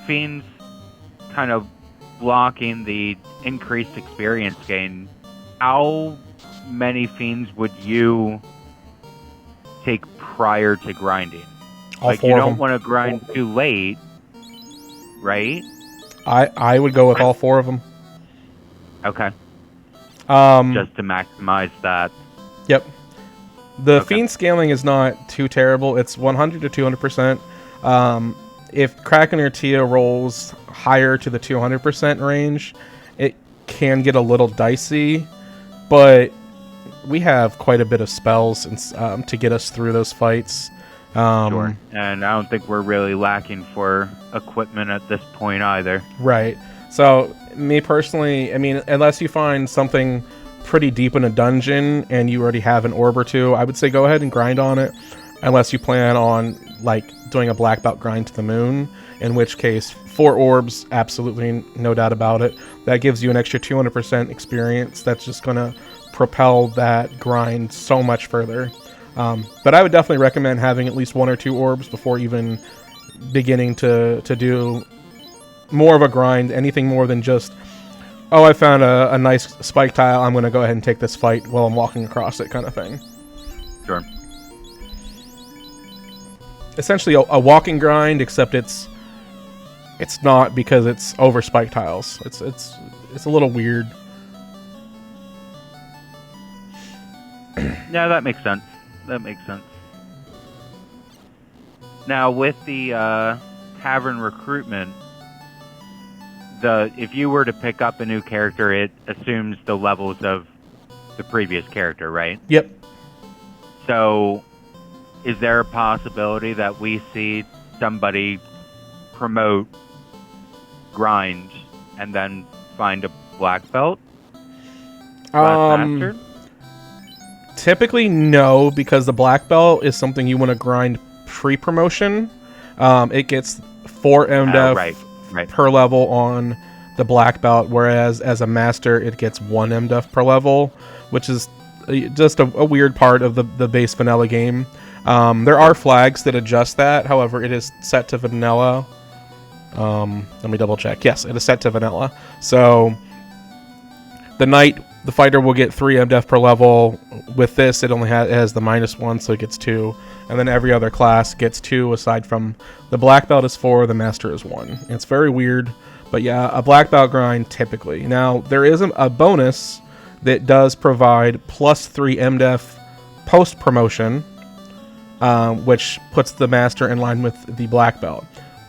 fiends kind of blocking the increased experience gain, how many fiends would you take prior to grinding? All like, 4 you of don't them. want to grind too late, right? I would go with all 4 of them. Okay. Just to maximize that. Yep. The Okay. fiend scaling is not too terrible. It's 100 to 200%. If Kraken or Tia rolls higher to the 200% range, it can get a little dicey, but we have quite a bit of spells to get us through those fights. Sure. And I don't think we're really lacking for equipment at this point either. Right. So, me personally, I mean, unless you find something pretty deep in a dungeon and you already have an orb or 2, I would say go ahead and grind on it. Unless you plan on, like, doing a black belt grind to the moon, in which case 4 orbs, absolutely no doubt about it. That gives you an extra 200% experience. That's just going to propel that grind so much further. But I would definitely recommend having at least 1 or 2 orbs before even beginning to do more of a grind. Anything more than just, oh, I found a nice spike tile, I'm going to go ahead and take this fight while I'm walking across it, kind of thing. Sure. Essentially a walking grind, except it's not, because it's over spike tiles. It's a little weird. Yeah, that makes sense. Now, with the tavern recruitment, if you were to pick up a new character, it assumes the levels of the previous character, right? Yep. So, is there a possibility that we see somebody promote, grind, and then find a black belt? Master? Typically, no, because the black belt is something you want to grind pre-promotion. It gets 4 MDF right. per level on the black belt, whereas as a master, it gets 1 MDF per level, which is just a weird part of the base vanilla game. There are flags that adjust that. However, it is set to vanilla. Let me double check. Yes, it is set to vanilla. So the fighter will get 3 MDF per level. With this, it only has the -1, so it gets 2. And then every other class gets 2, aside from the black belt is 4, the master is 1. It's very weird, but yeah, a black belt grind typically. Now, there is a bonus that does provide +3 MDF post-promotion, which puts the master in line with the black belt.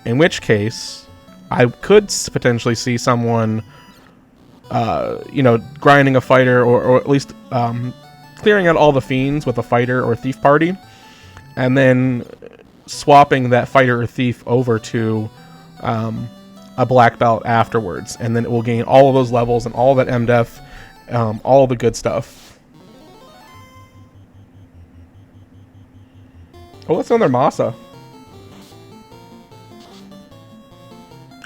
In which case, I could potentially see someone grinding a fighter, or at least clearing out all the fiends with a fighter or thief party, and then swapping that fighter or thief over to a black belt afterwards, and then it will gain all of those levels and all that MDF, all the good stuff. Oh, what's on their Masa?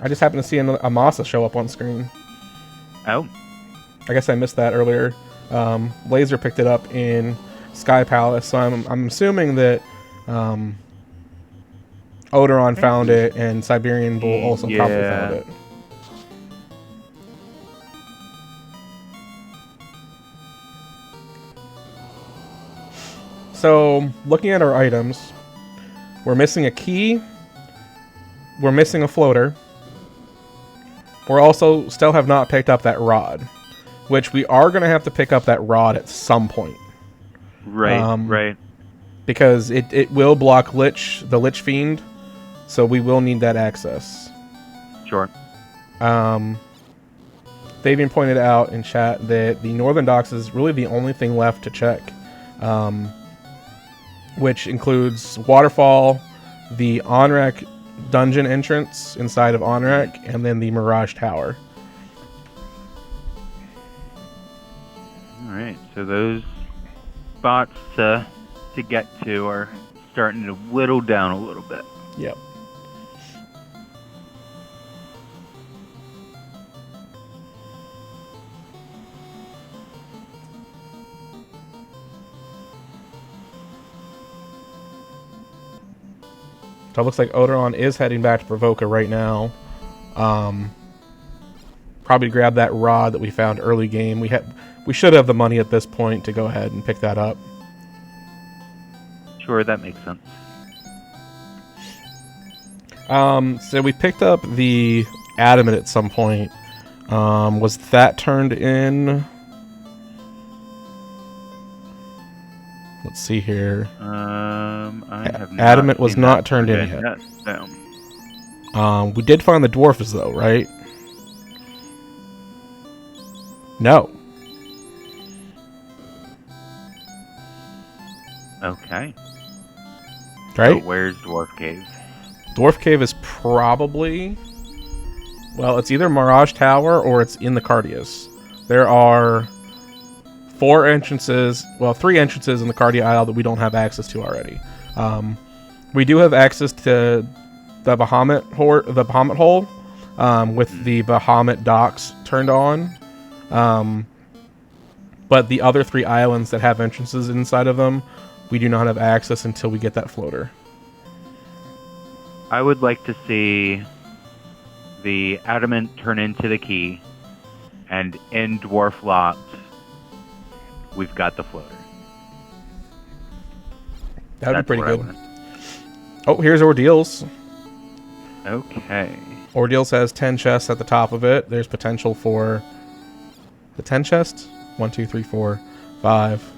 I just happened to see a Masa show up on screen. Oh. I guess I missed that earlier. Laser picked it up in Sky Palace, so I'm assuming that Odoron found it, and Siberian Bull also probably found it. So, looking at our items, we're missing a key, we're missing a floater, we're also still have not picked up that rod, which we are going to have to pick up that rod at some point. Right. Because it will block the Lich Fiend, so we will need that access. Sure. Fabian pointed out in chat that the northern docks is really the only thing left to check, which includes Waterfall, the Onrek dungeon entrance inside of Onrek, and then the Mirage Tower. All right, so those spots to get to are starting to whittle down a little bit. Yep. So it looks like Odoron is heading back to Provoca right now. Probably grab that rod that we found early game. We should have the money at this point to go ahead and pick that up. Sure, that makes sense. So we picked up the adamant at some point. Was that turned in? Let's see here. I have adamant not was seen not that turned in yet. No. We did find the dwarfs though, right? No. Okay. Right? So where's Dwarf Cave? Dwarf Cave is probably... Well, it's either Mirage Tower or it's in the Cardias. There are 4 entrances... Well, 3 entrances in the Cardia Isle that we don't have access to already. We do have access to the Bahamut Hole with the Bahamut docks turned on. But the other 3 islands that have entrances inside of them, we do not have access until we get that floater. I would like to see the adamant turn into the key, and in Dwarf Locked, we've got the floater. That would be pretty what I good. want. Oh, here's Ordeals. Okay. Ordeals has 10 chests at the top of it. There's potential for the 10 chests. 1, 2, 3, 4, 5,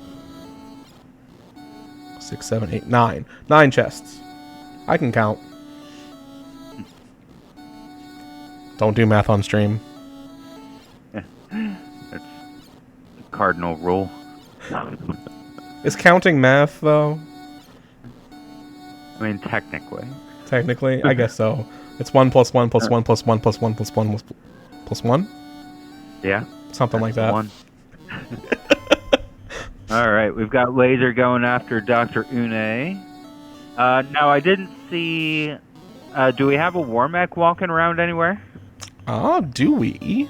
6, 7, 8, 9. 9 chests. I can count. Don't do math on stream. That's the cardinal rule. Is counting math, though? I mean, technically. Technically? I guess so. It's 1 plus 1 plus 1 plus 1 plus 1 plus 1 plus 1? Yeah. Something like that. One. All right, we've got Laser going after Dr. Une. Now, I didn't see... do we have a Warmech walking around anywhere? Oh, do we?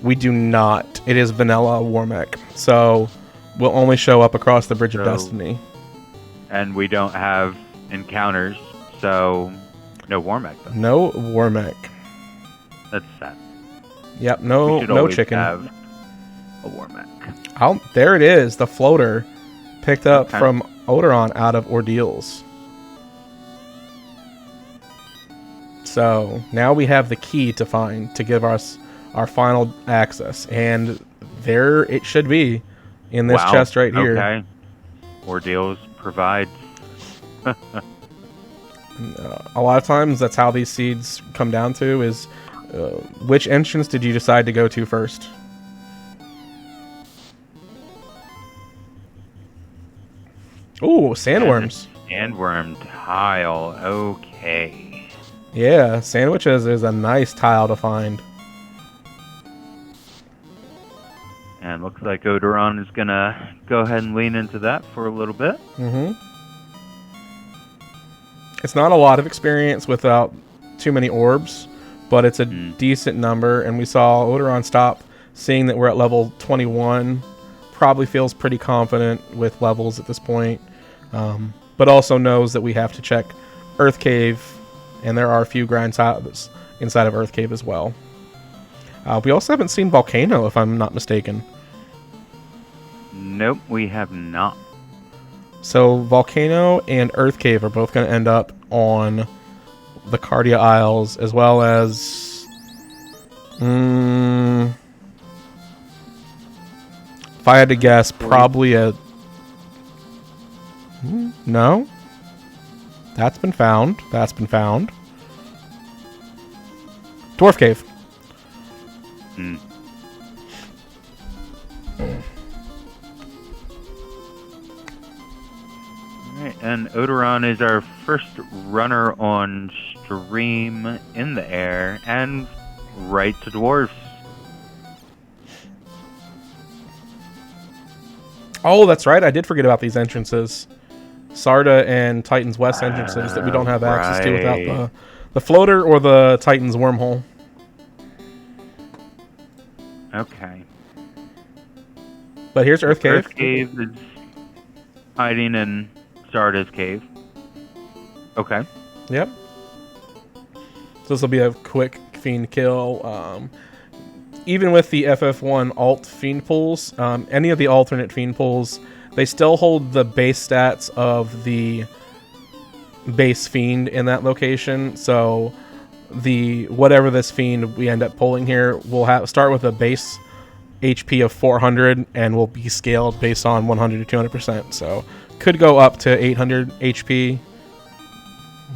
We do not. It is vanilla Warmech. So, we'll only show up across the Bridge of Destiny. And we don't have encounters, so no Warmech then. No Warmech. That's sad. Yep, We no should no always chicken. have a Warmech. Oh, there it is, the floater picked up Okay. from Odoron out of Ordeals. So now we have the key to give us our final access, and there it should be in this Wow. chest right here. Okay. Ordeals provides. A lot of times that's how these seeds come down to is which entrance did you decide to go to first? Ooh, sandworms. Sandworm tile. Okay. Yeah, sandwiches is a nice tile to find. And looks like Odoron is going to go ahead and lean into that for a little bit. Mm-hmm. It's not a lot of experience without too many orbs, but it's a decent number, and we saw Odoron stop seeing that we're at level 21. Probably feels pretty confident with levels at this point, but also knows that we have to check Earth Cave, and there are a few grind tiles inside of Earth Cave as well. We also haven't seen Volcano, if I'm not mistaken. Nope, we have not. So Volcano and Earth Cave are both going to end up on the Cardia Isles, as well as... if I had to guess, probably a... No? That's been found. That's been found. Dwarf Cave. Hmm. Alright, and Odoron is our first runner on stream in the air, and right to dwarfs. Oh, that's right. I did forget about these entrances. Sarda and Titan's West entrances that we don't have access to without the floater or the Titan's wormhole. Okay. But here's Earth Cave. Earth Cave is hiding in Sarda's cave. Okay. Yep. So this will be a quick fiend kill. Even with the FF1 alt fiend pools, any of the alternate fiend pools, they still hold the base stats of the base fiend in that location. So the whatever this fiend we end up pulling here will start with a base HP of 400 and will be scaled based on 100 to 200%. So could go up to 800 HP.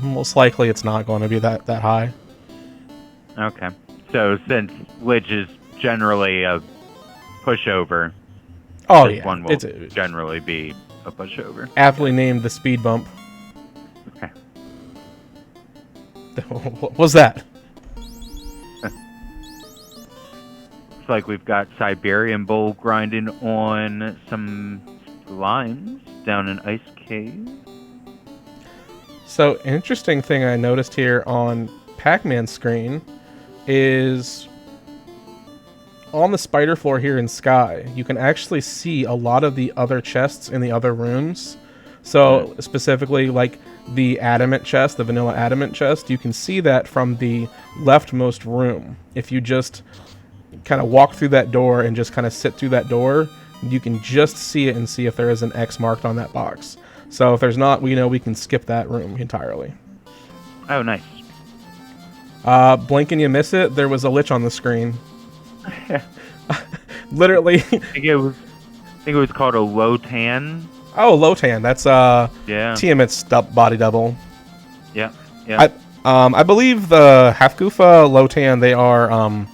Most likely it's not going to be that high. Okay. So since Lich is generally a pushover, Oh this yeah, one will it's generally be a pushover. aptly named the speed bump. Okay. What was that? Looks like we've got Siberian Bull grinding on some lines down in Ice Cave. So, an interesting thing I noticed here on Pac-Man's screen is on the spider floor here in Sky, you can actually see a lot of the other chests in the other rooms. So, specifically, like the adamant chest, the vanilla adamant chest, you can see that from the leftmost room. If you just kind of walk through that door and just kind of sit through that door, you can just see it and see if there is an X marked on that box. So if there's not, we know we can skip that room entirely. Oh, nice. Blink and you miss it, there was a Lich on the screen. Literally. I think it was called a Lotan. Oh, Lotan. That's Yeah. Tiamat's body double. Yeah. Yeah. I believe the Half-Goofa, Lotan, they are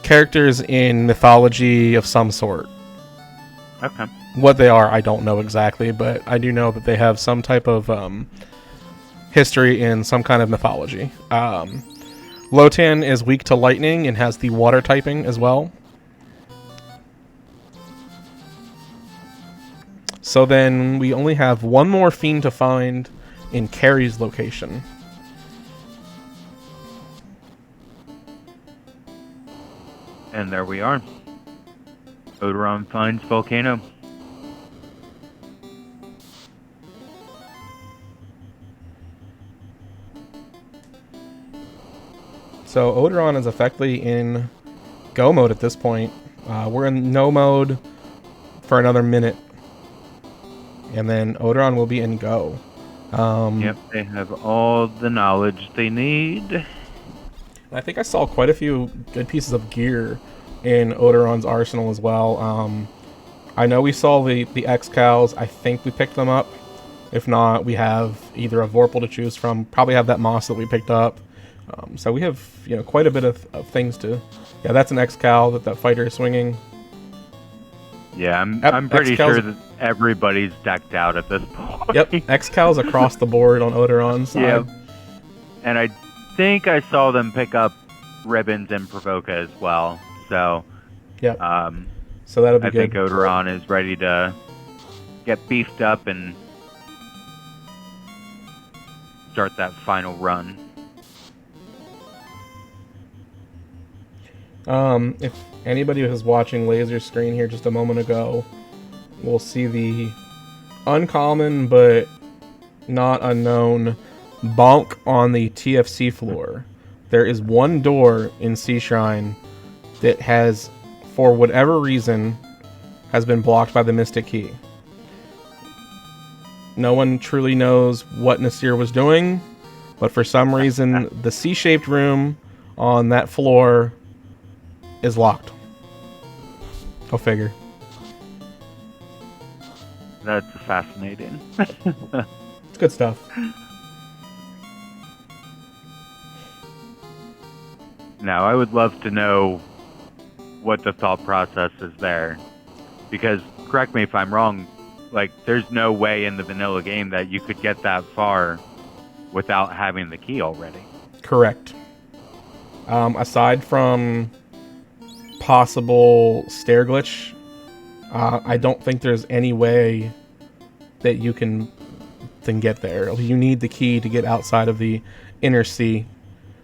characters in mythology of some sort. Okay. What they are, I don't know exactly, but I do know that they have some type of history in some kind of mythology. Lotan is weak to lightning and has the water typing as well. So then we only have one more fiend to find in Carrie's location. And there we are. Odoron finds Volcano. So Odoron is effectively in go mode at this point. We're in no mode for another minute. And then Odoron will be in go. Yep, they have all the knowledge they need. I think I saw quite a few good pieces of gear in Odoron's arsenal as well. I know we saw the X-Cows. I think we picked them up. If not, we have either a Vorpal to choose from. Probably have that Moss that we picked up. So we have quite a bit of things to... Yeah, that's an X-Cow that fighter is swinging. Yeah, I'm pretty X-Cows sure that everybody's decked out at this point. Yep, X-Cows across the board on Odoron's side. Yep. And I think I saw them pick up Ribbons and Provoca as well. So, yep. So that'll be I good. think Odoron is ready to get beefed up and start that final run. If anybody was watching Laser Screen here just a moment ago, we'll see the uncommon but not unknown bonk on the TFC floor. There is one door in Sea Shrine that has, for whatever reason, has been blocked by the Mystic Key. No one truly knows what Nasir was doing, but for some reason, the C-shaped room on that floor is locked. Go figure. That's fascinating. It's good stuff. Now, I would love to know what the thought process is there. Because, correct me if I'm wrong, like, there's no way in the vanilla game that you could get that far without having the key already. Correct. Aside from possible stair glitch, I don't think there's any way that you can get there. You need the key to get outside of the inner sea.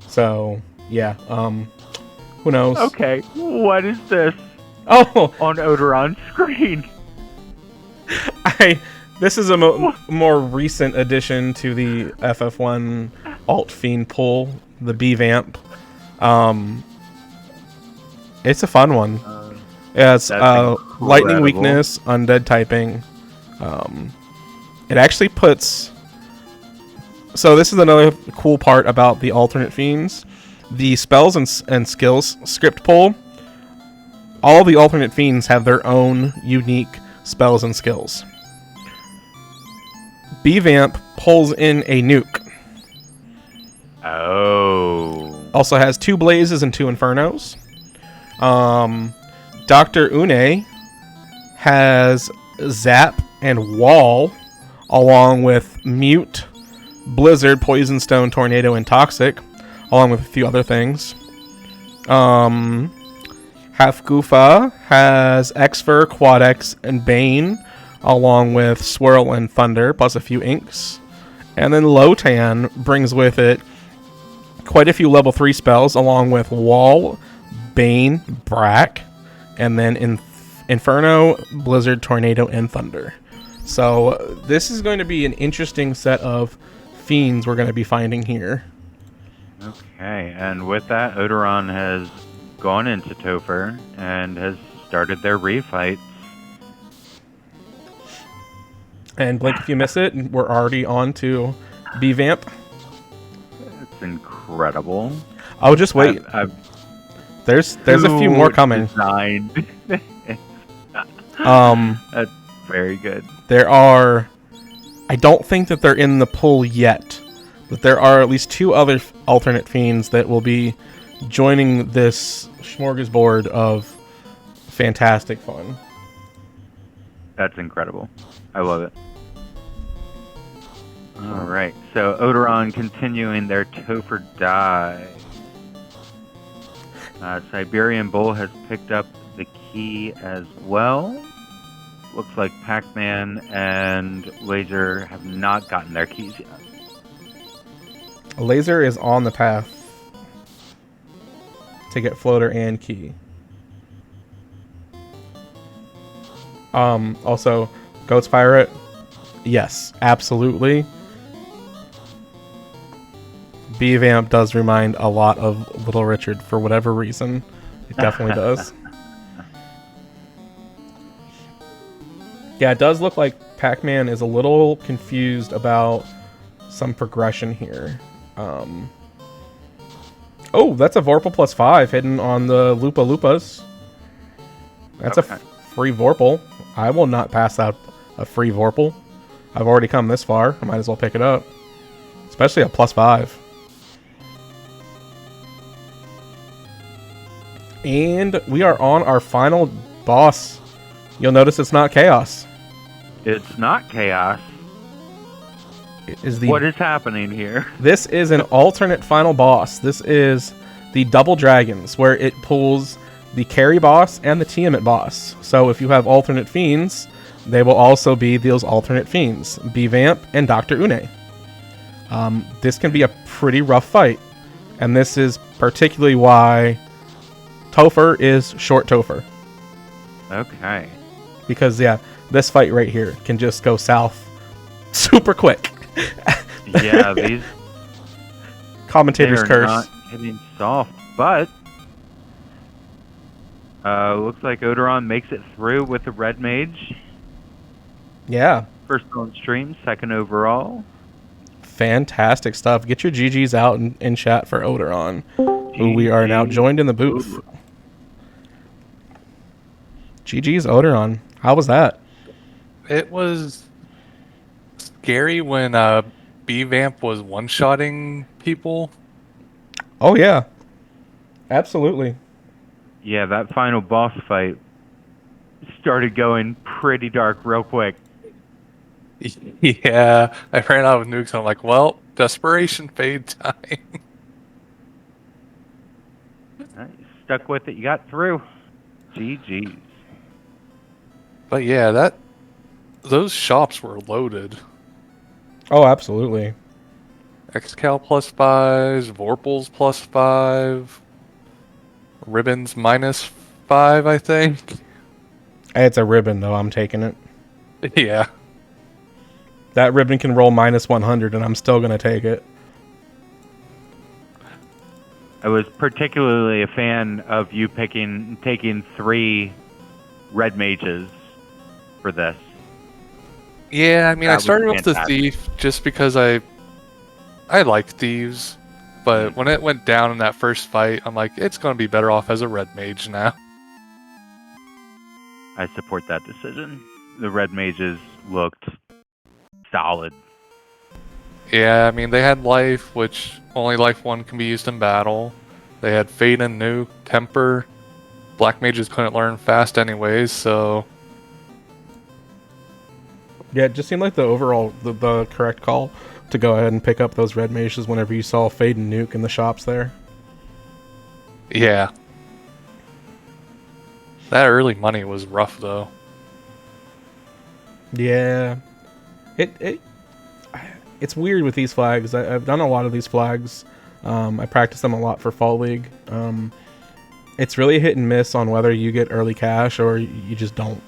So, yeah. Who knows? Okay, what is this Oh, on Odoron's screen? This is a more recent addition to the FF1 Alt Fiend pool, the B Vamp. It's a fun one. Yeah, it's lightning weakness, undead typing. It actually puts. So this is another cool part about the alternate fiends. The spells and skills script pool. All the alternate fiends have their own unique spells and skills. B-Vamp pulls in a nuke. Oh. Also has 2 blazes and 2 infernos. Dr. Une has zap and wall, along with mute, blizzard, poison stone, tornado, and toxic, along with a few other things. Half Goofa has X-Fur, Quad X, and Bane, along with Swirl and Thunder, plus a few inks. And then Lotan brings with it quite a few level 3 spells, along with Wall, Bane, Brack, and then Inferno, Blizzard, Tornado, and Thunder. So this is going to be an interesting set of fiends we're going to be finding here. Okay, and with that, Odoron has gone into Topher and has started their refights. And blink if you miss it, we're already on to B-Vamp. It's incredible. Oh, just wait. There's a few more coming. Designed. That's very good. There are. I don't think that they're in the pool yet, but there are at least 2 other alternate fiends that will be joining this smorgasbord of fantastic fun. That's incredible. I love it. Alright, so Odoron continuing their Topher dive. Siberian Bull has picked up the key as well. Looks like Pac-Man and Laser have not gotten their keys yet. Laser is on the path to get floater and key. Also, Goats Pirate. Yes, absolutely. B-Vamp does remind a lot of Little Richard for whatever reason. It definitely does. Yeah, it does look like Pac-Man is a little confused about some progression here. Oh, that's a Vorpal +5 hidden on the Lupa Lupas. That's okay. a free Vorpal. I will not pass out a free Vorpal. I've already come this far. I might as well pick it up. Especially a +5. And we are on our final boss. You'll notice it's not Chaos. It's not Chaos. It is What is happening here? This is an alternate final boss. This is the Double Dragons, where it pulls the carry boss and the Tiamat boss. So if you have alternate fiends, they will also be those alternate fiends, B-Vamp and Dr. Une. This can be a pretty rough fight, and this is particularly why Topher is short Topher. Okay. Because, yeah, this fight right here can just go south super quick. Yeah, these Commentator's they're curse. not hitting soft, but looks like Odoron makes it through with the Red Mage. Yeah. First on stream, second overall. Fantastic stuff. Get your GGs out in chat for Odoron, who we are now joined in the booth. GG's Odoron. How was that? It was scary when B-Vamp was one-shotting people. Oh, yeah. Absolutely. Yeah, that final boss fight started going pretty dark real quick. Yeah, I ran out of nukes and I'm like, well, desperation fade time. You stuck with it. You got through. GG's. But yeah, those shops were loaded. Oh, absolutely. Excal +5s, Vorpals +5, Ribbons -5, I think. It's a ribbon, though. I'm taking it. Yeah. That ribbon can roll -100, and I'm still going to take it. I was particularly a fan of you taking 3 red mages for this. Yeah, I mean, That I was started with the fantastic. thief just because I like thieves, but when it went down in that first fight, I'm like, it's gonna be better off as a red mage now. I support that decision. The red mages looked solid. Yeah, I mean, they had life, which only life 1 can be used in battle. They had fade and nuke, temper. Black mages couldn't learn fast anyways, so Yeah, it just seemed like the overall the correct call to go ahead and pick up those red mages whenever you saw Fade and Nuke in the shops there. yeah. That early money was rough though. Yeah, it's weird with these flags. I've done a lot of these flags. I practice them a lot for Fall League. It's really hit and miss on whether you get early cash or you just don't.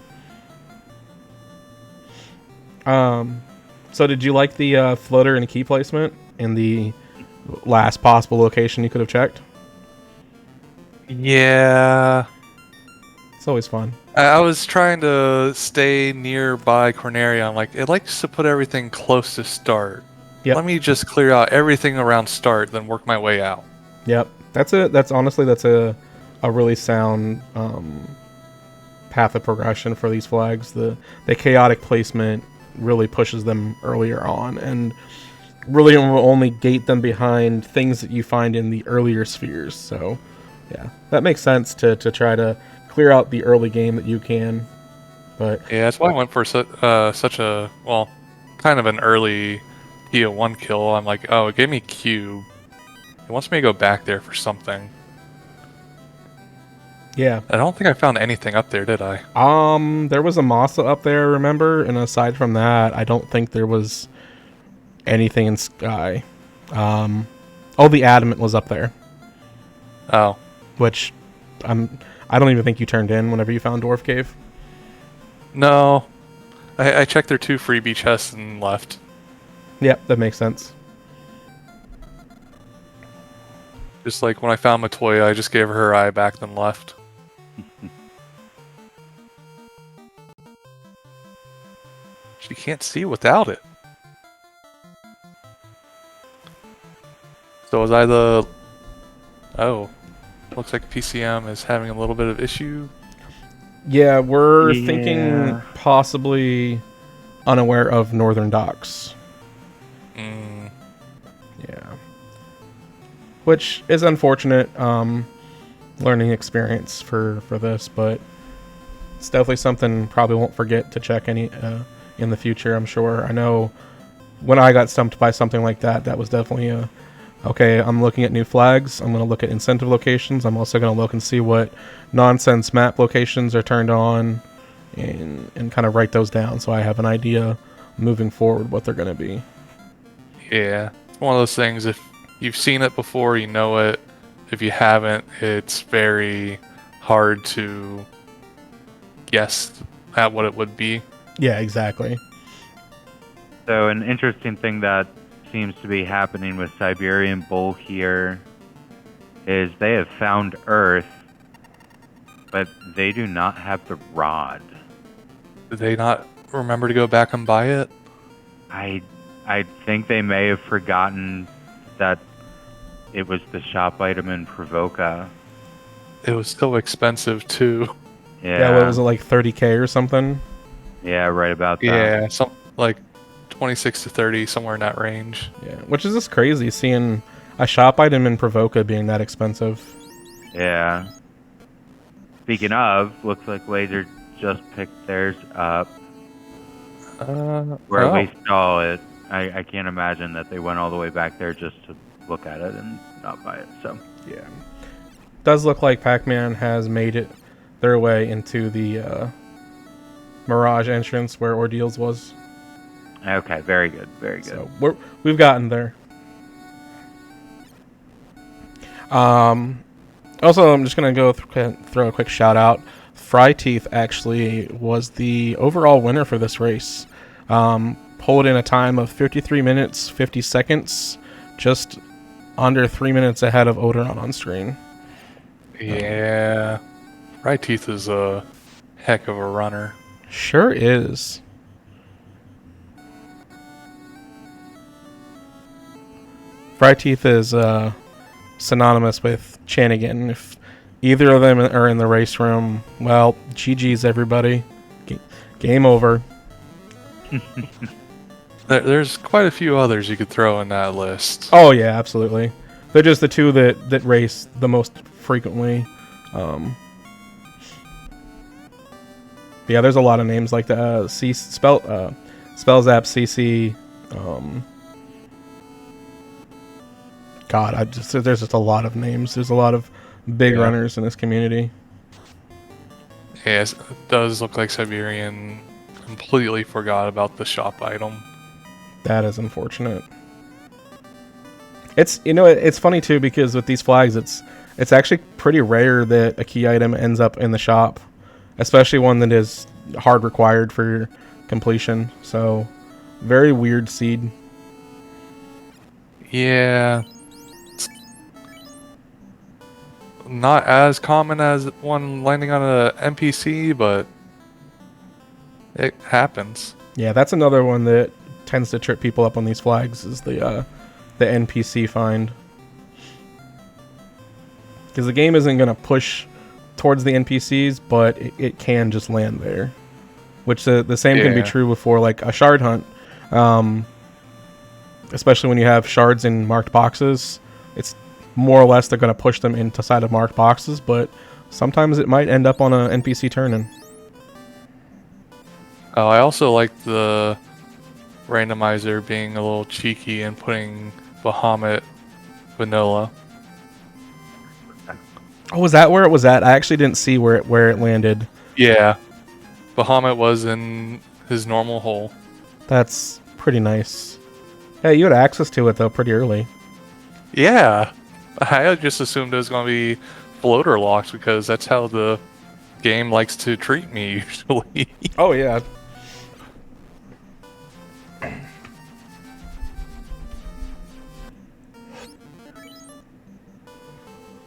So did you like the floater and key placement in the last possible location you could have checked? Yeah. It's always fun. I was trying to stay nearby Corneria. I'm like, it likes to put everything close to start. Yep. Let me just clear out everything around start, then work my way out. Yep. That's a really sound path of progression for these flags. The chaotic placement really pushes them earlier on and really will only gate them behind things that you find in the earlier spheres. So yeah, that makes sense to try to clear out the early game that you can. But Yeah, that's why I went for such a, well, kind of an early PO1 kill. I'm like, oh, it gave me cube. It wants me to go back there for something. yeah, I don't think I found anything up there, did I? there was a Masa up there, remember? And aside from that, I don't think there was anything in Sky. Oh, the Adamant was up there, Oh. which I don't even think you turned in whenever you found Dwarf Cave. No. I checked their 2 freebie chests and left. Yep, that makes sense. Just like when I found Matoya, I just gave her her eye back, then left. She can't see without it. So was I the... Oh. Looks like PCM is having a little bit of issue. Yeah, we're Yeah. thinking possibly unaware of Northern Docks. Mm. Yeah. Which is unfortunate learning experience for this, but it's definitely something probably won't forget to check any in the future, I'm sure. I know when I got stumped by something like that, that was definitely okay, I'm looking at new flags. I'm going to look at incentive locations. I'm also going to look and see what nonsense map locations are turned on and kind of write those down so I have an idea moving forward what they're going to be. Yeah. It's one of those things, if you've seen it before, you know it. If you haven't, it's very hard to guess at what it would be. Yeah, exactly. So an interesting thing that seems to be happening with Siberian Bull here is they have found Earth, but they do not have the rod. Did they not remember to go back and buy it? I think they may have forgotten that it was the shop item in Provoca. It was so expensive too. Yeah, what was it, like 30K or something? Yeah, right about that. Yeah, some like 26 to 30, somewhere in that range. Yeah, which is just crazy seeing a shop item in Provoca being that expensive. Yeah. Speaking of, looks like Laser just picked theirs up, or at least saw it. I can't imagine that they went all the way back there just to look at it and not buy it. So Yeah. Does look like Pac-Man has made it their way into the Mirage entrance where Ordeals was. okay, very good, very good. So we've gotten there. Also, I'm just gonna go throw a quick shout out. Fry Teeth actually was the overall winner for this race. Pulled in a time of 53 minutes 50 seconds, just under 3 minutes ahead of Odoron on screen. Yeah. Right Teeth is a heck of a runner. Sure is. Fry Teeth is synonymous with Chanigan. If either of them are in the race room, well, GG's everybody. Game over. There's quite a few others you could throw in that list. Oh yeah, absolutely. They're just the two that race the most frequently. Yeah, there's a lot of names like that. Spellzap CC. God, there's just a lot of names. There's a lot of big runners in this community. Yes, it does look like Siberian completely forgot about the shop item. That is unfortunate. It's funny too because with these flags, it's actually pretty rare that a key item ends up in the shop, especially one that is hard required for completion. So, very weird seed. Yeah. It's not as common as one landing on a NPC, but it happens. Yeah, that's another one that tends to trip people up on these flags is the NPC find. Because the game isn't going to push towards the NPCs, but it can just land there. Which the same can be true before like a shard hunt. Especially when you have shards in marked boxes. It's more or less they're going to push them into side of marked boxes, but sometimes it might end up on an NPC turn-in. Oh, I also like the randomizer being a little cheeky and putting Bahamut vanilla. Oh, was that where it was at? I actually didn't see where it landed. Yeah. Bahamut was in his normal hole. That's pretty nice. Yeah, you had access to it though pretty early. Yeah. I just assumed it was going to be floater locked because that's how the game likes to treat me usually. Oh yeah.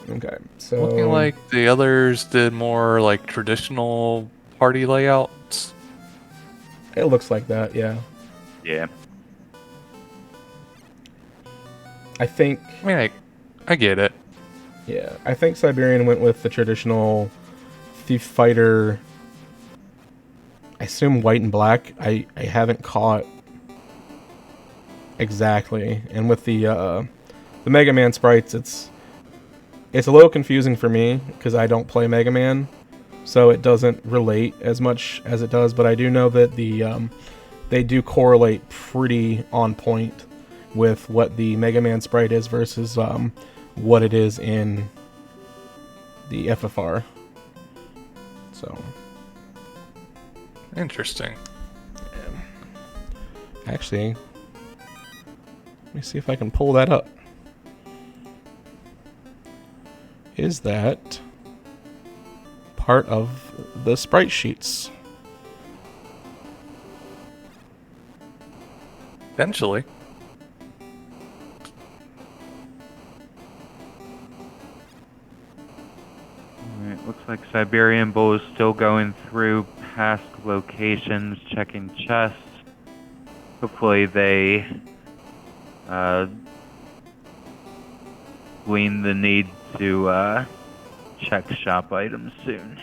Okay, so Looking like the others did more like traditional party layouts. it looks like that, yeah. Yeah. I think I mean, I get it. yeah, I think Siberian went with the traditional Thief Fighter. I assume white and black. I haven't caught exactly. And with the Mega Man sprites, it's a little confusing for me because I don't play Mega Man, so it doesn't relate as much as it does. But I do know that they do correlate pretty on point with what the Mega Man sprite is versus what it is in the FFR. So Interesting. actually, let me see if I can pull that up. Is that part of the sprite sheets? Eventually. Alright, looks like Siberian Bull is still going through past locations, checking chests. Hopefully they glean the need to check shop items soon.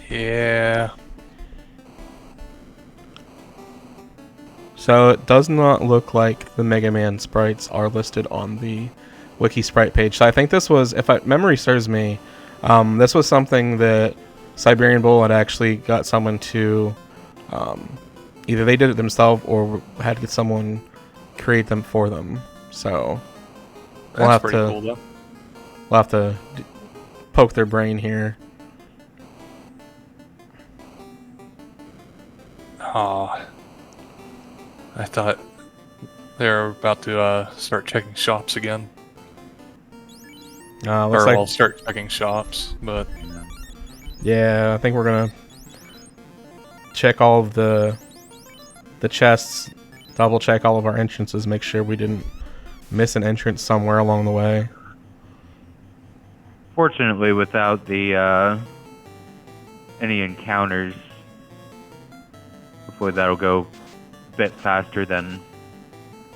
Yeah. So it does not look like the Mega Man sprites are listed on the wiki sprite page. So I think this was, if memory serves me, this was something that Siberian Bull had actually got someone to, either they did it themselves or had to get someone create them for them. So That's pretty cool, though. we'll have to poke their brain here. Oh, I thought they were about to start checking shops again. Looks Or like, we'll start checking shops, but yeah, I think we're gonna check all of the chests, double check all of our entrances, make sure we didn't miss an entrance somewhere along the way. Fortunately, without the any encounters, hopefully that'll go a bit faster than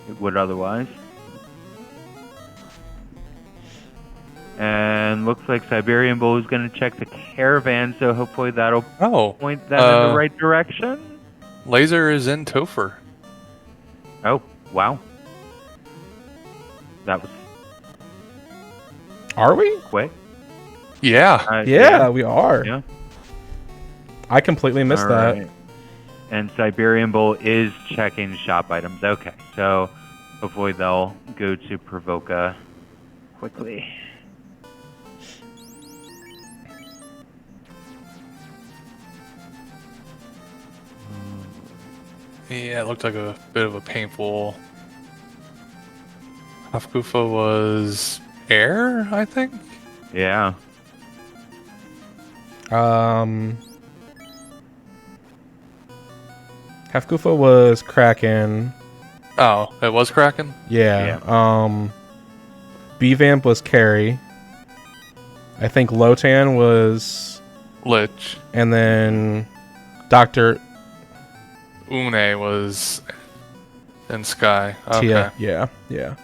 it would otherwise. And looks like Siberian Bull is going to check the caravan, so hopefully that'll point that in the right direction. Laser is in Topher. Oh, wow. That was Are we? quick. Yeah. Yeah, we are. Yeah. I completely missed All that. right. And Siberian Bull is checking shop items. Okay, so hopefully they'll go to Provoca quickly. Yeah, it looked like a bit of a painful. Hafgufa was air, I think. Yeah. Hafgufa was Kraken. Oh, it was Kraken? Yeah. B-Vamp was Carrie. I think Lotan was... Lich. And then Dr. Une was in Sky. Okay. Tia. Yeah, yeah.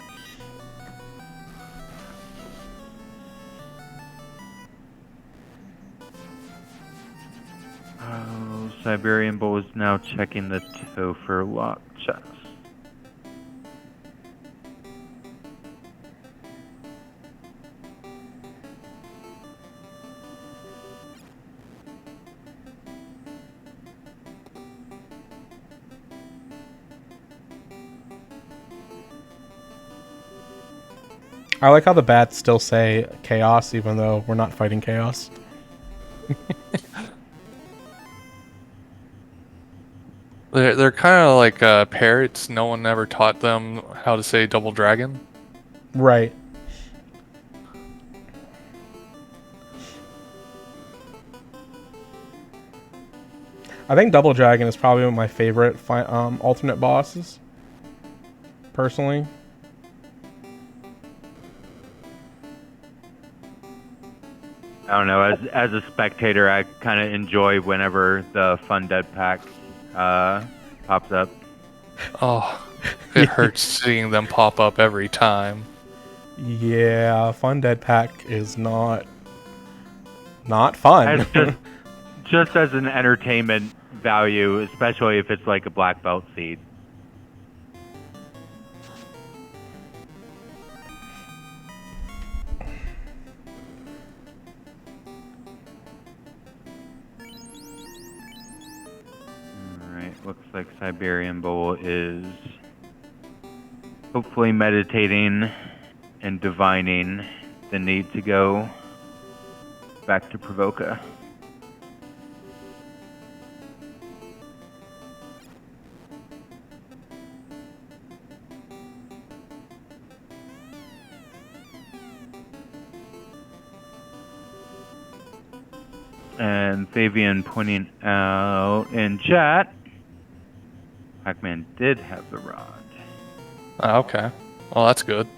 Oh, Siberian Bull is now checking the Topher lock chest. I like how the bats still say chaos, even though we're not fighting chaos. They're kind of like parrots. No one ever taught them how to say double dragon. Right. I think Double Dragon is probably one of my favorite alternate bosses. Personally. I don't know. As a spectator, I kind of enjoy whenever the Fun Dead pack pops up. Oh, it hurts seeing them pop up every time. Yeah, Fun Dead Pack is not fun. As just as an entertainment value, especially if it's like a black belt seed. Alright, looks like Siberian Bull is hopefully meditating and divining the need to go back to Provoca. And Fabian pointing out in chat, Pac-Man did have the rod. Oh, okay. Well, that's good.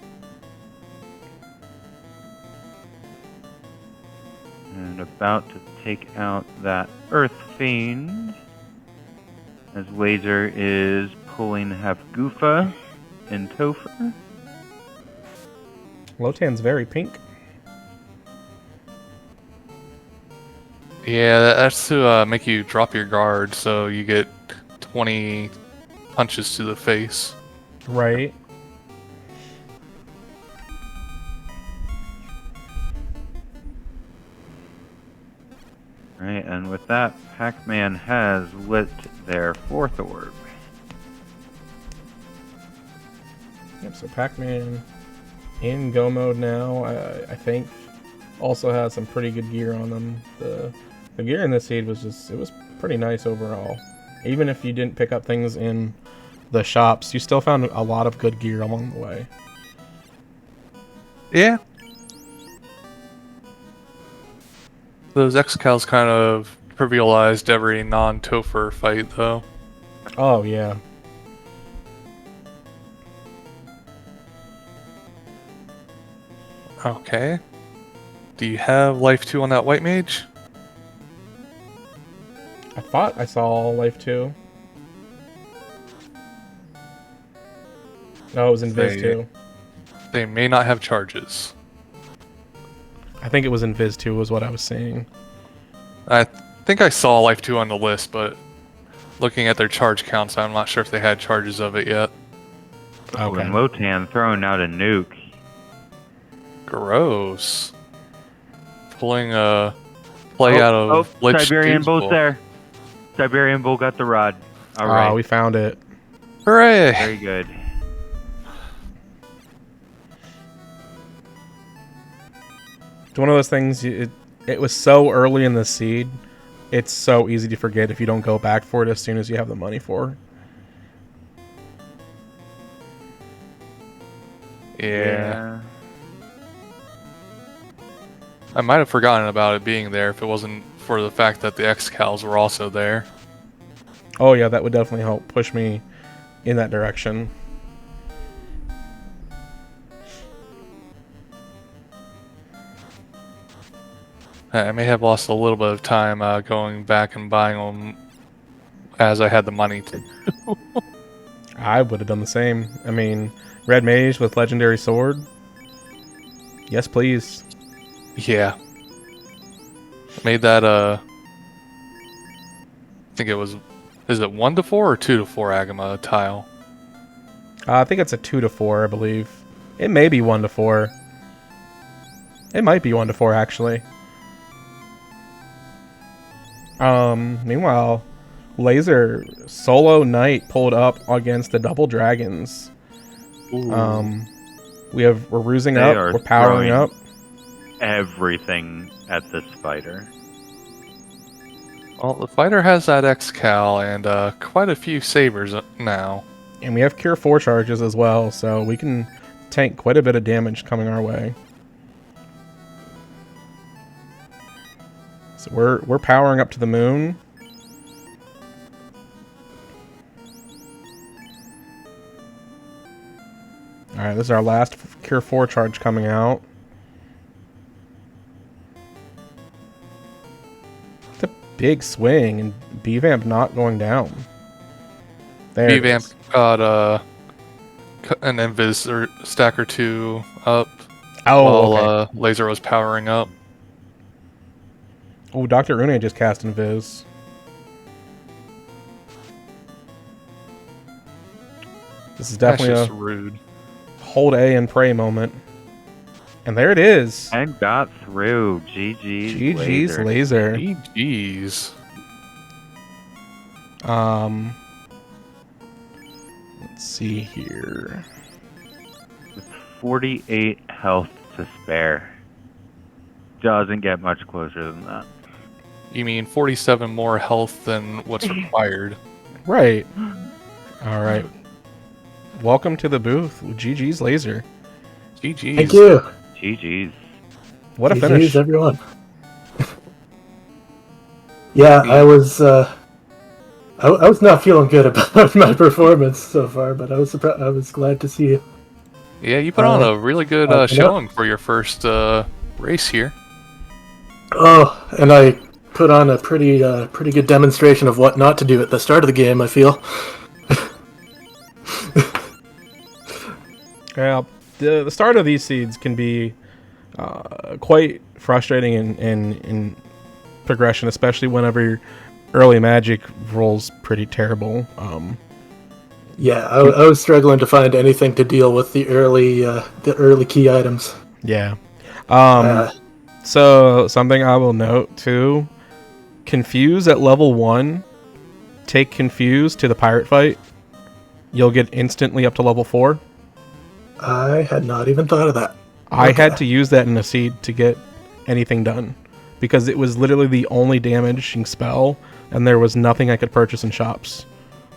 And about to take out that Earth Fiend, as Laser is pulling Hafgufa and Topher. Lotan's very pink. Yeah, that's to make you drop your guard, so you get 20 punches to the face. Right. Right, and with that, Pac-Man has lit their 4th orb. Yep, so Pac-Man in go mode now, I think, also has some pretty good gear on them. The gear in this seed was it was pretty nice overall. Even if you didn't pick up things in the shops, you still found a lot of good gear along the way. Yeah. Those X-Cals kind of trivialized every non-Topher fight, though. Oh, yeah. Okay. Do you have Life 2 on that White Mage? I thought I saw Life 2. No, it was in Viz 2. They may not have charges. I think it was in Viz 2 was what I was saying. I think I saw Life 2 on the list, but looking at their charge counts, I'm not sure if they had charges of it yet. Oh, Okay. and Wotan throwing out a nuke. Gross. Pulling a play out of Lich Siberian Dude's Bull's Bowl. there. Siberian Bull got the rod. All right. Oh, we found it. Hooray! Very good. It's one of those things, it was so early in the seed, it's so easy to forget if you don't go back for it as soon as you have the money for it. Yeah. I might have forgotten about it being there if it wasn't for the fact that the X-Cals were also there. Oh yeah, that would definitely help push me in that direction. I may have lost a little bit of time going back and buying them as I had the money to. I would have done the same. I mean, Red Mage with Legendary Sword? Yes, please. Yeah. Made that, I think it was, is it 1 to 4 or 2 to 4 Agama tile? I think it's a 2 to 4, I believe. It may be 1 to 4. It might be 1 to 4, actually. Meanwhile, Laser solo Knight pulled up against the Double Dragons. Ooh. We're rusing They up, are we're powering throwing up. Everything at this fighter. Well, the fighter has that X-Cal and quite a few sabers now. And we have Cure 4 charges as well, so we can tank quite a bit of damage coming our way. So we're powering up to the moon. Alright, this is our last Cure 4 charge coming out. It's a big swing, and B-Vamp not going down. There it B-Vamp is. got an Invis or stack or 2 up Oh, while okay. Laser was powering up. Oh, Dr. Une just cast Invis. This is That's definitely just a rude. hold A and pray moment. And there it is. And got through. GG's GG's Laser. Laser. GG's. Let's see here. With 48 health to spare. Doesn't get much closer than that. You mean 47 more health than what's required? Right. All right. Welcome to the booth with GG's Laser. GG's. Thank you. GG's. What a GG's, finish. everyone. Yeah, I was not feeling good about my performance so far, but I was glad to see you. Yeah, you put on a really good yeah. showing for your first race here. Oh, and I put on a pretty good demonstration of what not to do at the start of the game, I feel. Yeah, the start of these seeds can be quite frustrating in progression, especially whenever your early magic rolls pretty terrible. Yeah, I was struggling to find anything to deal with the early key items. Yeah. So something I will note too, Confuse at level 1, take Confuse to the pirate fight. You'll get instantly up to level 4. I had not even thought of that. I Okay. had to use that in a seed to get anything done. Because it was literally the only damaging spell, and there was nothing I could purchase in shops.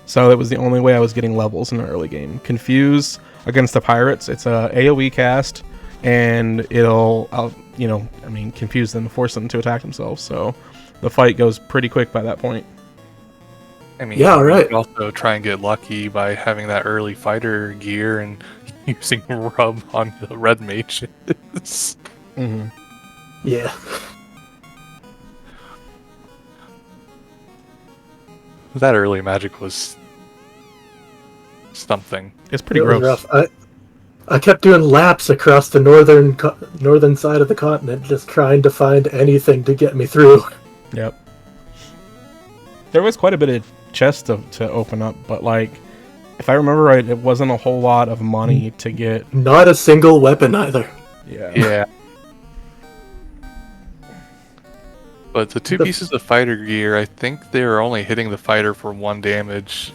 So that was the only way I was getting levels in the early game. Confuse against the pirates, it's a AoE cast, and it'll, confuse them, force them to attack themselves. So the fight goes pretty quick by that point. I mean, Yeah, you right. can also try and get lucky by having that early fighter gear and using rub on the red mages. Mm-hmm. Yeah. That early magic was something. It's pretty It was gross. rough. I kept doing laps across the northern side of the continent, just trying to find anything to get me through. Yep. There was quite a bit of chests to open up, but like, if I remember right, it wasn't a whole lot of money to get. Not a single weapon either. Yeah. Yeah. But the two pieces of fighter gear, I think they were only hitting the fighter for 1 damage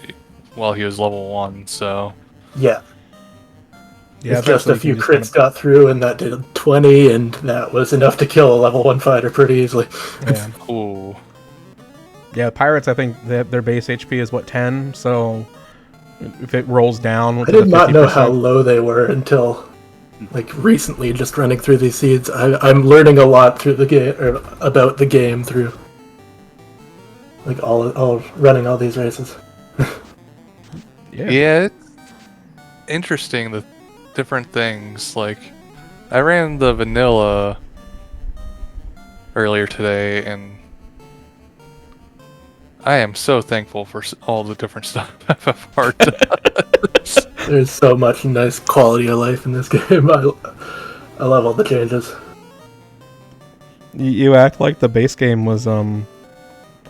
while he was level 1, so... Yeah. Yeah, It's just a eventually few you can crits just got through, and that did 20, and that was enough to kill a level 1 fighter pretty easily. Yeah. Ooh. Yeah, pirates, I think their base HP is, 10? So if it rolls down... I to did the not know how 50%, low they were until, recently, just running through these seeds. I'm learning a lot through the game, or about the game through, all running all these races. Yeah, it's interesting, the different things. Like, I ran the vanilla earlier today, and I am so thankful for all the different stuff FFR does. There's so much nice quality of life in this game. I love all the changes. You act like the base game was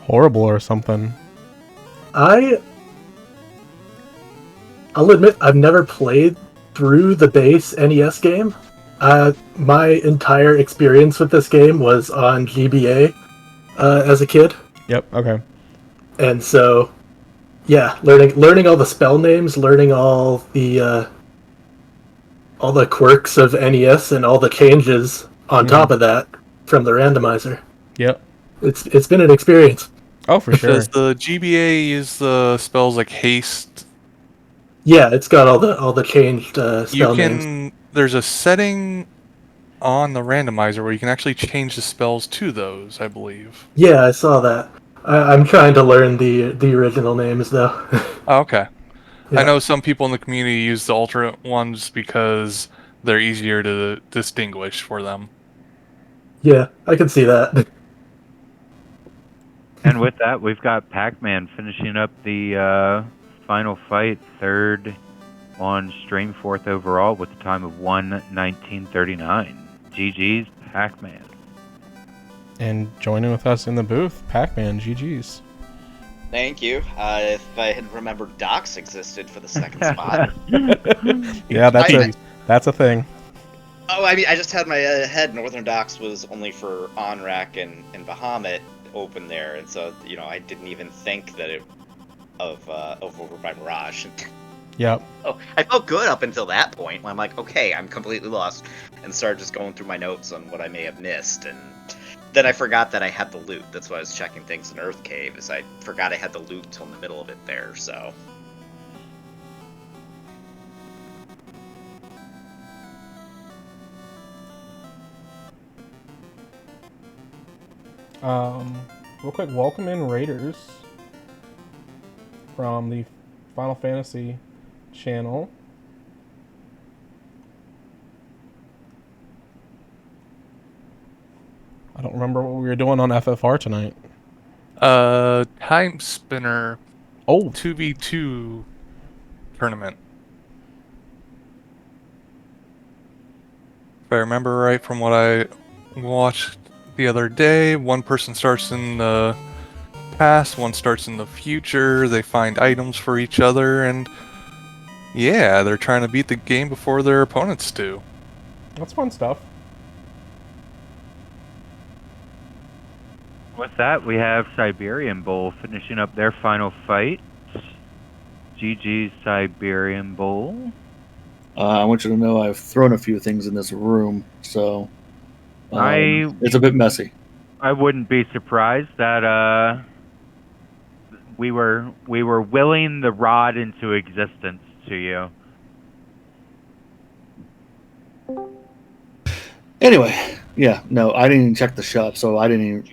horrible or something. I'll admit, I've never played through the base NES game. My entire experience with this game was on GBA as a kid. Yep. Okay. And so, yeah, learning all the spell names, learning all the quirks of NES and all the changes on top of that from the randomizer. Yep. It's been an experience. Oh, for sure. Does the GBA use the spells like haste? Yeah, it's got all the changed spell names. There's a setting on the randomizer where you can actually change the spells to those, I believe. Yeah, I saw that. I'm trying to learn the original names though. Oh, okay. Yeah. I know some people in the community use the alternate ones because they're easier to distinguish for them. Yeah, I can see that. And with that, we've got Pac-Man finishing up the final fight, 3rd on stream, 4th overall, with a time of 1:19:39. GG's, Pac-Man. And joining with us in the booth, Pac-Man. GG's. Thank you. If I had remembered Docs existed for the second spot. Yeah, that's a thing. Oh, I mean, I just had my head. Northern Docks was only for Onrak and Bahamut open there, and so I didn't even think that it of over by Mirage. Yep. Oh, I felt good up until that point when I'm like, okay, I'm completely lost, and started just going through my notes on what I may have missed, and then I forgot that I had the loot. That's why I was checking things in Earth Cave, is I forgot I had the loot till in the middle of it there, so. Real quick, welcome in Raiders from the Final Fantasy channel. I don't remember what we were doing on FFR tonight. Time Spinner Oh, 2v2 tournament. If I remember right from what I watched the other day, one person starts in the past, one starts in the future. They find items for each other, and yeah, they're trying to beat the game before their opponents do. that's fun stuff. With that, we have Siberian Bowl finishing up their final fight. GG's Siberian Bowl. I want you to know I've thrown a few things in this room, so I it's a bit messy. I wouldn't be surprised that we were willing the rod into existence to you. Anyway, yeah, no, I didn't even check the shop, so I didn't even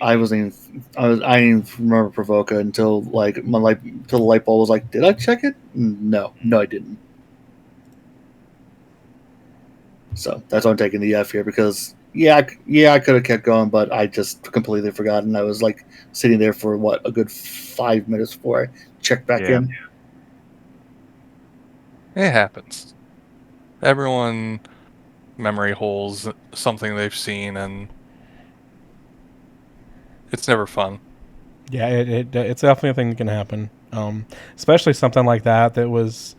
remember Provoca until until the light bulb was like, did I check it? No, I didn't. So that's why I'm taking the F here because I could have kept going, but I just completely forgot, and I was like sitting there for a good 5 minutes before I checked back in. It happens. Everyone memory holes something they've seen, and it's never fun. Yeah, it's definitely a thing that can happen. Especially something like that was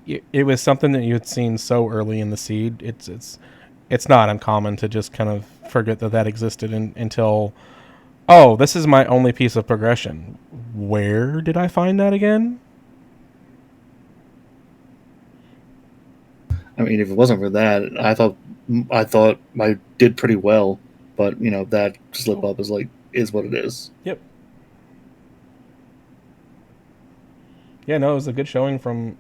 it was something that you had seen so early in the seed. It's not uncommon to just kind of forget that existed until, oh, this is my only piece of progression. Where did I find that again? I mean, if it wasn't for that, I thought I did pretty well, but that slip up is what it is. Yep. Yeah, no, it was a good showing from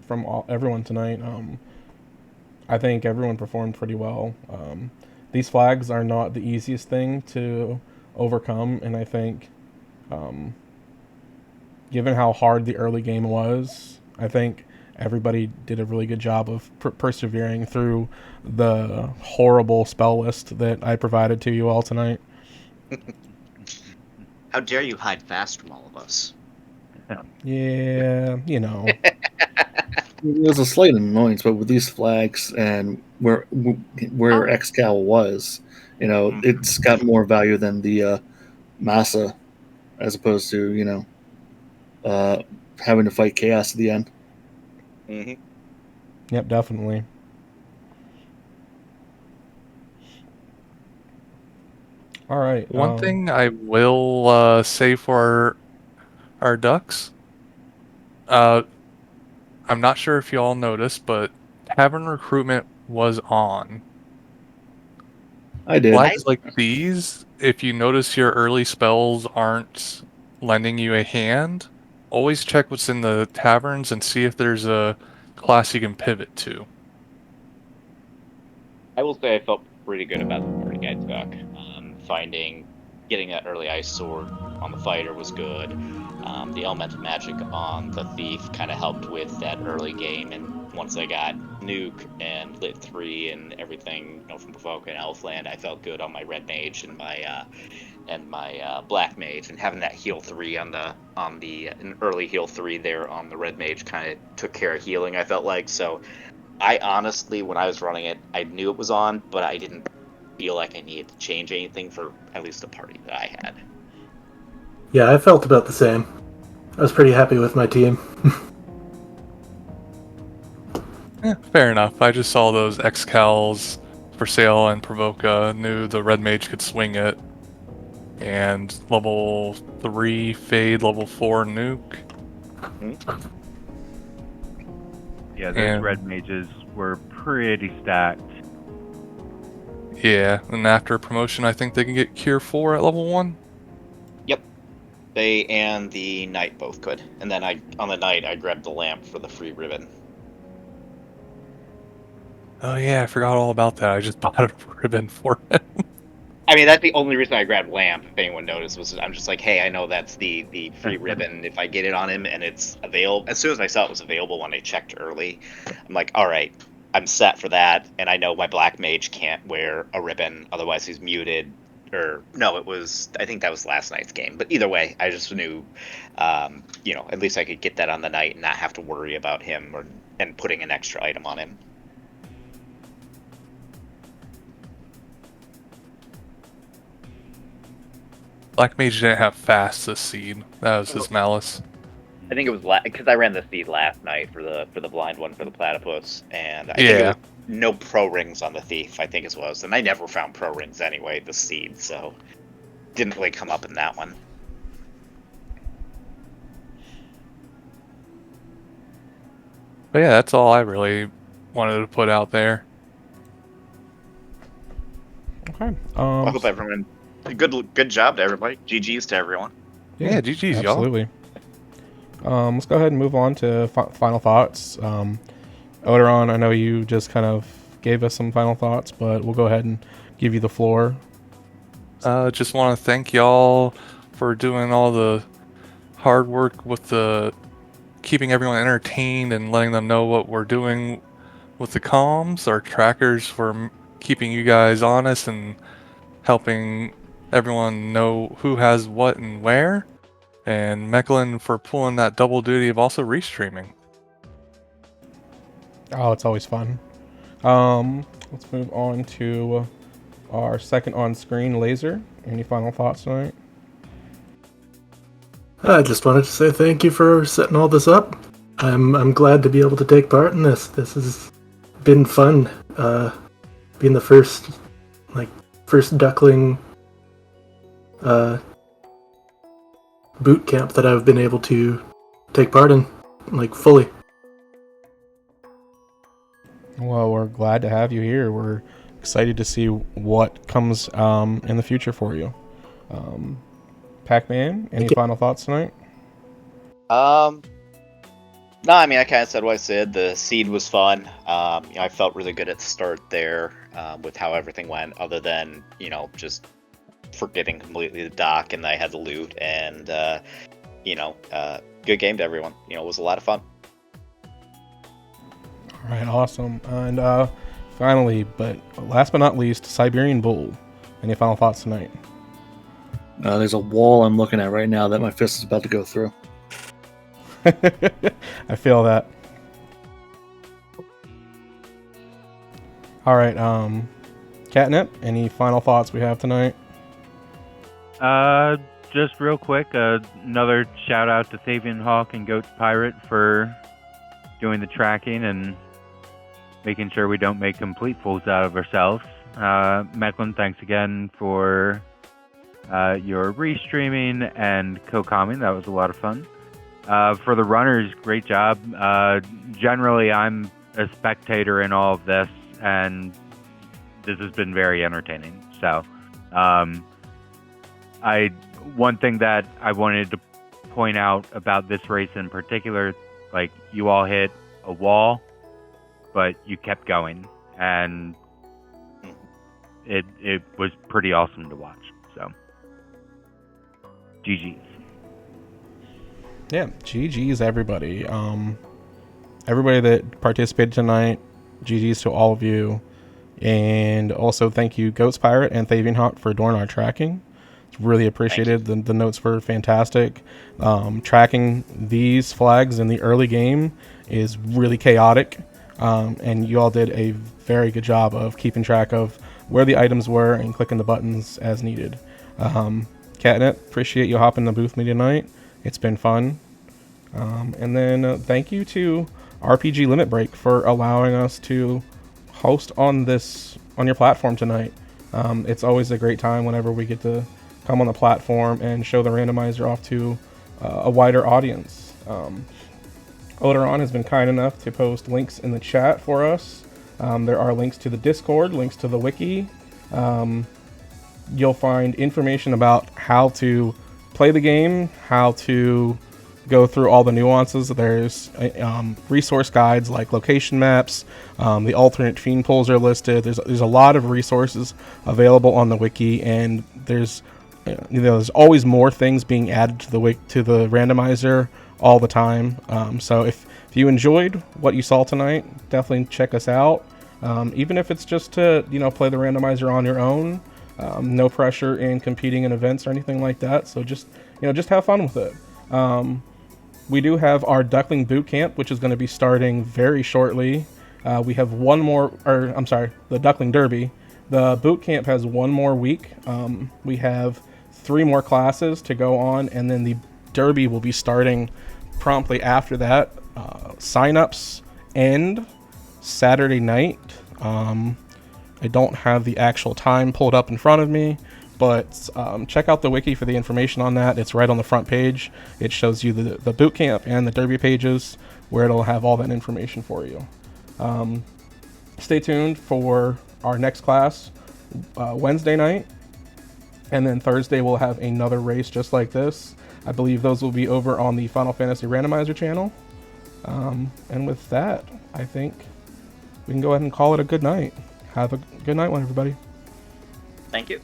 everyone tonight. I think everyone performed pretty well. These flags are not the easiest thing to overcome, and I think, given how hard the early game was, I think everybody did a really good job of persevering through the horrible spell list that I provided to you all tonight. How dare you hide fast from all of us? Yeah, It was a slight annoyance, but with these flags and where Excal was, it's got more value than the Massa, as opposed to having to fight chaos at the end. Mm-hmm. Yep, definitely. All right. One thing I will say for our ducks, I'm not sure if you all noticed, but Tavern Recruitment was on. I did. Flags like these, if you notice your early spells aren't lending you a hand, always check what's in the taverns and see if there's a class you can pivot to. I will say I felt pretty good about the party guide duck. Getting that early ice sword on the fighter was good. The elemental magic on the thief kind of helped with that early game, and once I got nuke and lit 3 and everything, from Provoke and Elfland, I felt good on my red mage and my black mage, and having that heal 3 an early heal 3 there on the red mage kind of took care of healing, I felt like. So I honestly, when I was running it, I knew it was on, but I didn't feel like I needed to change anything for at least the party that I had. Yeah, I felt about the same. I was pretty happy with my team. Fair enough. I just saw those Excals for sale and Provoca, knew the red mage could swing it. And level 3 Fade, level 4 Nuke. Yeah, those red mages were pretty stacked. Yeah, and after promotion, I think they can get Cure 4 at level 1. Yep. They and the knight both could. And then on the knight, I grabbed the lamp for the free ribbon. Oh yeah, I forgot all about that. I just bought a ribbon for him. I mean, that's the only reason I grabbed lamp, if anyone noticed, was I'm just like, hey, I know that's the free ribbon. If I get it on him and it's available, as soon as I saw it was available when I checked early, I'm like, all right, I'm set for that, and I know my black mage can't wear a ribbon, otherwise he's muted. Or no, I think that was last night's game. But either way, I just knew, at least I could get that on the night and not have to worry about him and putting an extra item on him. Black Mage didn't have fast this seed. That was his malice. I think it was because I ran the seed last night for the blind one for the platypus, and I think it was no pro rings on the thief. I think it was, and I never found pro rings anyway. The seed, so didn't really come up in that one. But yeah, that's all I really wanted to put out there. Okay. I hope everyone. Good job to everybody. GG's to everyone. Yeah, GG's, y'all. absolutely. Let's go ahead and move on to final thoughts. Oderon, I know you just kind of gave us some final thoughts, but we'll go ahead and give you the floor. Just want to thank y'all for doing all the hard work with the keeping everyone entertained and letting them know what we're doing with the comms. Our trackers for keeping you guys honest and helping everyone know who has what and where. And Mecklin for pulling that double duty of also restreaming. Oh, it's always fun. Let's move on to our second on-screen Laser. Any final thoughts tonight? I just wanted to say thank you for setting all this up. I'm glad to be able to take part in this. This has been fun. Being the first Duckling boot camp that I've been able to take part in, fully. Well, we're glad to have you here. We're excited to see what comes in the future for you. Pac-Man, any final thoughts tonight? No, I mean, I kind of said what I said. The seed was fun. I felt really good at the start there with how everything went, other than, just forgetting completely the dock and I had the loot. And, good game to everyone. It was a lot of fun. All right, awesome. And finally, but last but not least, Siberian Bull. Any final thoughts tonight? There's a wall I'm looking at right now that my fist is about to go through. I feel that. All right, Catnip, any final thoughts we have tonight? Just real quick, another shout out to Savian Hawk and Goats Pirate for doing the tracking and making sure we don't make complete fools out of ourselves. Mecklin, thanks again for your restreaming and co-commenting. That was a lot of fun. For the runners, great job. Generally, I'm a spectator in all of this, and this has been very entertaining. So, one thing that I wanted to point out about this race in particular, you all hit a wall, but you kept going, and it was pretty awesome to watch. So, GG's. Yeah, GG's everybody. Everybody that participated tonight, GG's to all of you. And also thank you, Goats Pirate and Thavian Hawk, for doing our tracking. It's really appreciated. The notes were fantastic. Tracking these flags in the early game is really chaotic. And you all did a very good job of keeping track of where the items were and clicking the buttons as needed. Catnip, appreciate you hopping in the booth with me tonight. It's been fun. And then thank you to RPG Limit Break for allowing us to host on your platform tonight. It's always a great time whenever we get to come on the platform and show the randomizer off to a wider audience. Oderon has been kind enough to post links in the chat for us. There are links to the Discord, links to the wiki. You'll find information about how to play the game, how to go through all the nuances. There's resource guides like location maps. The alternate fiend pools are listed. There's a lot of resources available on the wiki, and there's always more things being added to the randomizer all the time. So if you enjoyed what you saw tonight, definitely check us out. Even if it's just to play the randomizer on your own. No pressure in competing in events or anything like that. So just have fun with it. We do have our Duckling Boot Camp, which is going to be starting very shortly. We have the Duckling Derby. The boot camp has one more week. We have 3 more classes to go on, and then the Derby will be starting promptly after that. Sign-ups end Saturday night. I don't have the actual time pulled up in front of me, But check out the wiki for the information on that. It's right on the front page. It shows you the boot camp and the derby pages, where it'll have all that information for you. Stay tuned for our next class Wednesday night, and then Thursday we'll have another race just like this. I believe those will be over on the Final Fantasy Randomizer channel. And with that, I think we can go ahead and call it a good night. Have a good night, everybody. Thank you.